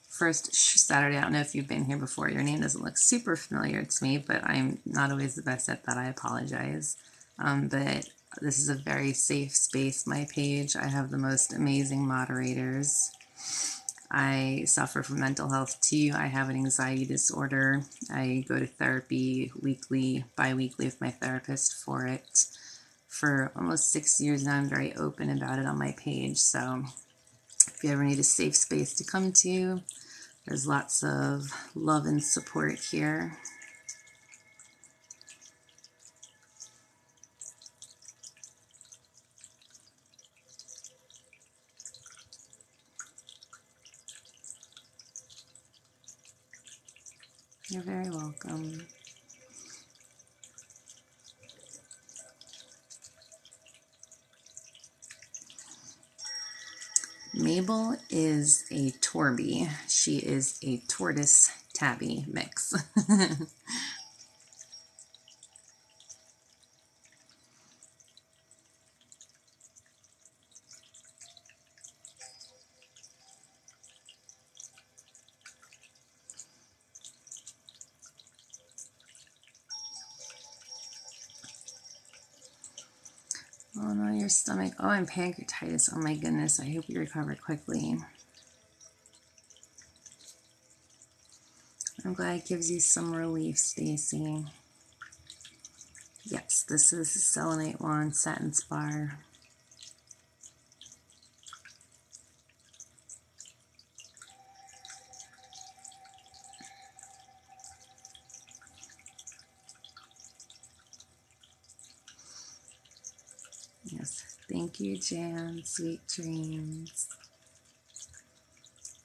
Speaker 1: first Saturday, I don't know if you've been here before. Your name doesn't look super familiar to me, but I'm not always the best at that. I apologize. But this is a very safe space, my page. I have the most amazing moderators. I suffer from mental health too. I have an anxiety disorder. I go to therapy weekly, bi-weekly with my therapist for it. For almost 6 years now, I'm very open about it on my page. So if you ever need a safe space to come to, there's lots of love and support here. You're very welcome. Mabel is a Torby. She is a tortoise tabby mix. Oh no, your stomach. Oh, and pancreatitis. Oh my goodness. I hope you recover quickly. I'm glad it gives you some relief, Stacy. Yes, this is the Selenite Wand Satin Spar. Yes, thank you, Jan. Sweet dreams.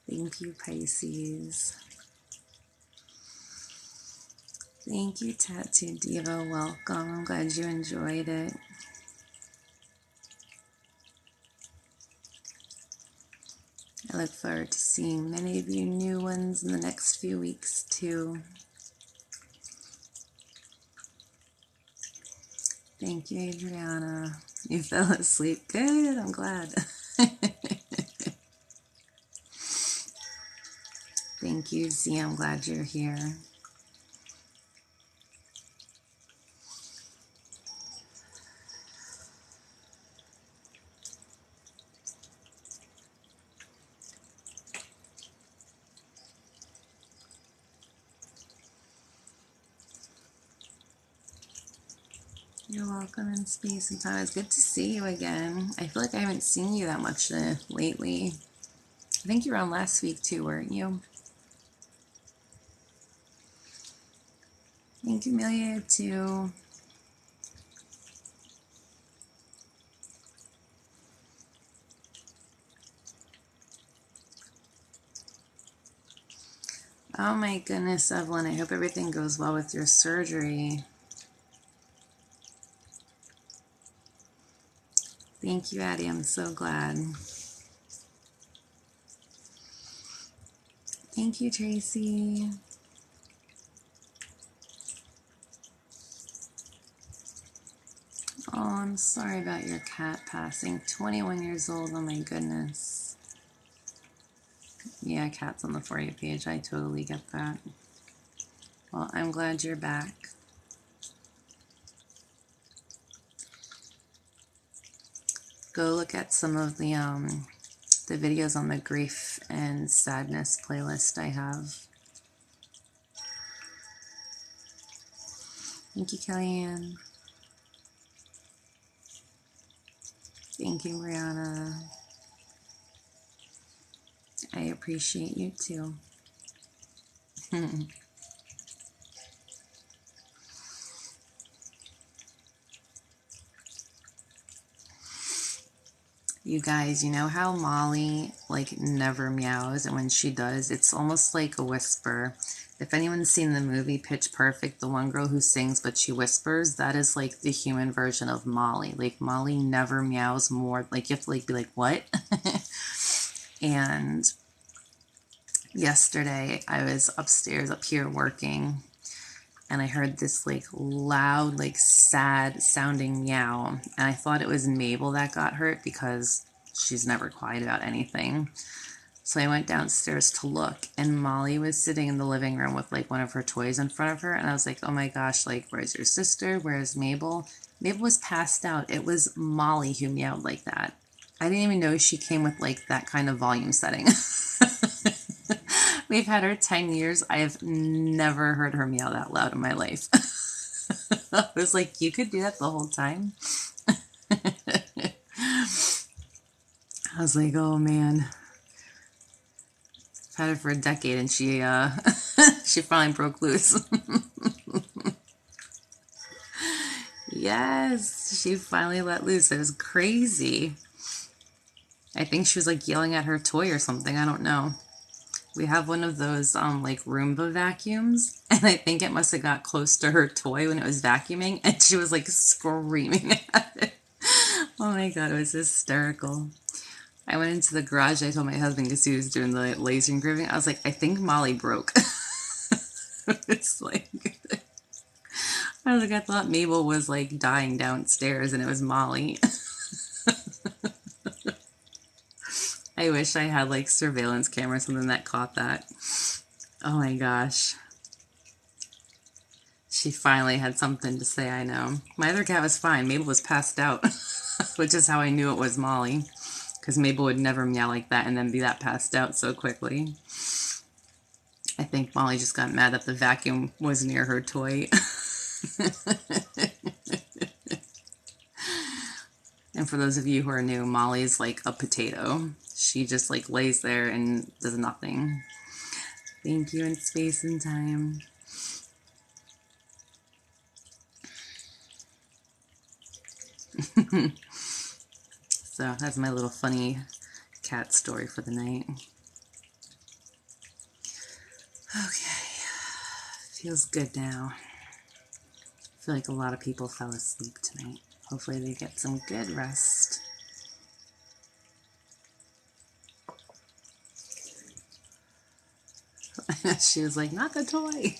Speaker 1: Thank you, Pisces. Thank you, Tattoo Diva. Welcome. I'm glad you enjoyed it. I look forward to seeing many of you new ones in the next few weeks, too. Thank you, Adriana. You fell asleep. Good, I'm glad. Thank you, Z. I'm glad you're here. You're welcome in space and time. It's good to see you again. I feel like I haven't seen you that much lately. I think you were on last week too, weren't you? Thank you, Amelia, too. Oh my goodness, Evelyn, I hope everything goes well with your surgery. Thank you, Addie. I'm so glad. Thank you, Tracy. Oh, I'm sorry about your cat passing. 21 years old. Oh my goodness. Yeah, cat's on the For You page. I totally get that. Well, I'm glad you're back. Go look at some of the videos on the grief and sadness playlist I have. Thank you, Kellyanne. Thank you, Brianna. I appreciate you too. You guys, you know how Molly like never meows, and when she does, it's almost like a whisper. If anyone's seen the movie Pitch Perfect, the one girl who sings but she whispers, that is like the human version of Molly. Like Molly never meows more. Like you have to like be like, what? And yesterday I was upstairs up here working, and I heard this like loud, like sad sounding meow. And I thought it was Mabel that got hurt because she's never quiet about anything. So I went downstairs to look, and Molly was sitting in the living room with like one of her toys in front of her. And I was like, oh my gosh, like, where's your sister? Where's Mabel? Mabel was passed out. It was Molly who meowed like that. I didn't even know she came with like that kind of volume setting. We've had her 10 years. I have never heard her meow that loud in my life. I was like, you could do that the whole time? I was like, oh man. I've had her for a decade, and she she finally broke loose. Yes, she finally let loose. It was crazy. I think she was like yelling at her toy or something. I don't know. We have one of those like Roomba vacuums, and I think it must have got close to her toy when it was vacuuming, and she was like screaming at it. Oh my god, it was hysterical. I went into the garage. I told my husband, because he was doing the laser engraving, I was like, I think Molly broke. It's like, I was like, I thought Mabel was like dying downstairs, and it was Molly. I wish I had like surveillance camera or something that caught that. Oh my gosh. She finally had something to say, I know. My other cat was fine. Mabel was passed out. which is how I knew it was Molly, because Mabel would never meow like that and then be that passed out so quickly. I think Molly just got mad that the vacuum was near her toy. And for those of you who are new, Molly's like a potato. She just like lays there and does nothing. Thank you in space and time. So that's my little funny cat story for the night. Okay, feels good now. I feel like a lot of people fell asleep tonight. Hopefully they get some good rest. She was like, not the toy.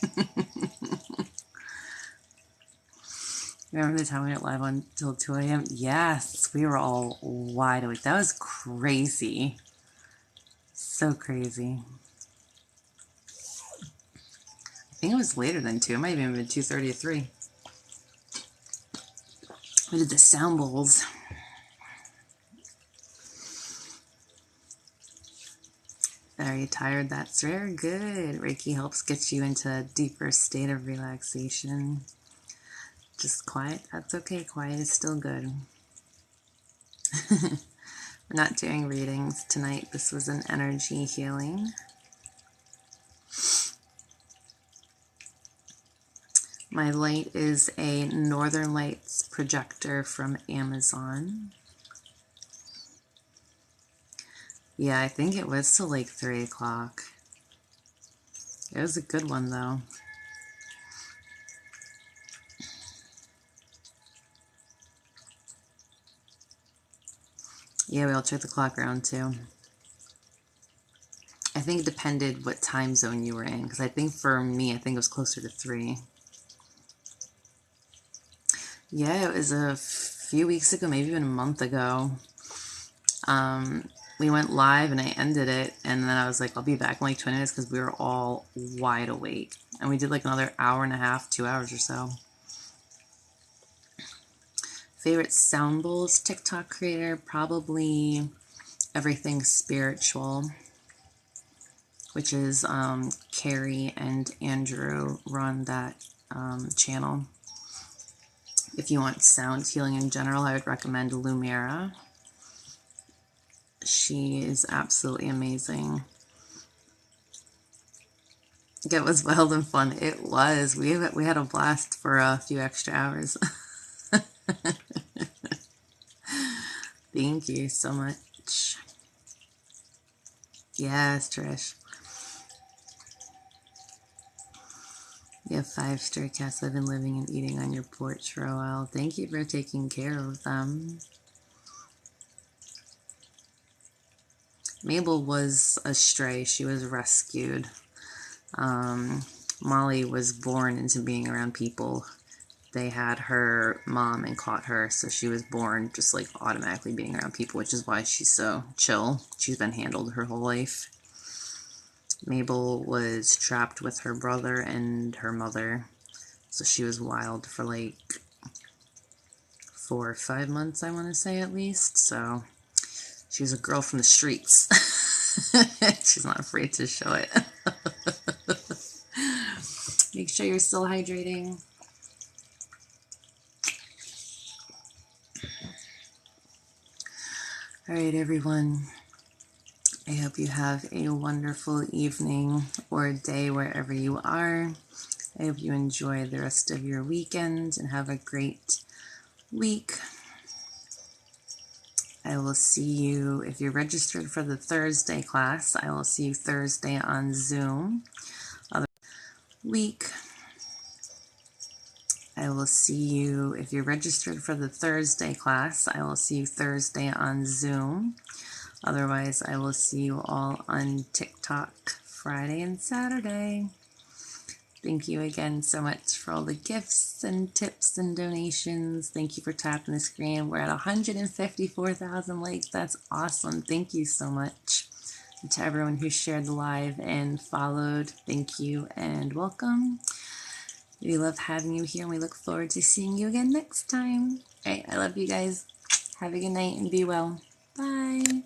Speaker 1: Remember the time we went live until 2 a.m.? Yes, we were all wide awake. That was crazy. So crazy. I think it was later than 2. It might have even been 2:30 or 3. We did the sound bowls. Very tired. That's very good. Reiki helps get you into a deeper state of relaxation. Just quiet. That's okay. Quiet is still good. We're not doing readings tonight. This was an energy healing. My light is a Northern Lights projector from Amazon. Yeah, I think it was till like 3 o'clock. It was a good one though. Yeah, we all checked the clock around too. I think it depended what time zone you were in, because I think for me, I think it was closer to 3. Yeah, it was a few weeks ago, maybe even a month ago. We went live and I ended it, and then I was like, I'll be back in like 20 minutes because we were all wide awake. And we did like another hour and a half, 2 hours or so. Favorite sound bowls TikTok creator, probably Everything Spiritual, which is Carrie and Andrew run that channel. If you want sound healing in general, I would recommend Lumira. She is absolutely amazing. It was wild and fun. It was. We had a blast for a few extra hours. Thank you so much. Yes, Trish. You have 5 stray cats that have been living and eating on your porch for a while. Thank you for taking care of them. Mabel was a stray. She was rescued. Molly was born into being around people. They had her mom and caught her, so she was born just like automatically being around people, which is why she's so chill. She's been handled her whole life. Mabel was trapped with her brother and her mother, so she was wild for like 4 or 5 months, I want to say at least. So she was a girl from the streets. She's not afraid to show it. Make sure you're still hydrating. All right, everyone. I hope you have a wonderful evening or day wherever you are. I hope you enjoy the rest of your weekend and have a great week. I will see you, if you're registered for the Thursday class, I will see you Thursday on Zoom. Other week. I will see you, if you're registered for the Thursday class, I will see you Thursday on Zoom. Otherwise, I will see you all on TikTok Friday and Saturday. Thank you again so much for all the gifts and tips and donations. Thank you for tapping the screen. We're at 154,000 likes. That's awesome. Thank you so much. And to everyone who shared the live and followed, thank you and welcome. We love having you here, and we look forward to seeing you again next time. All right, I love you guys. Have a good night and be well. Bye.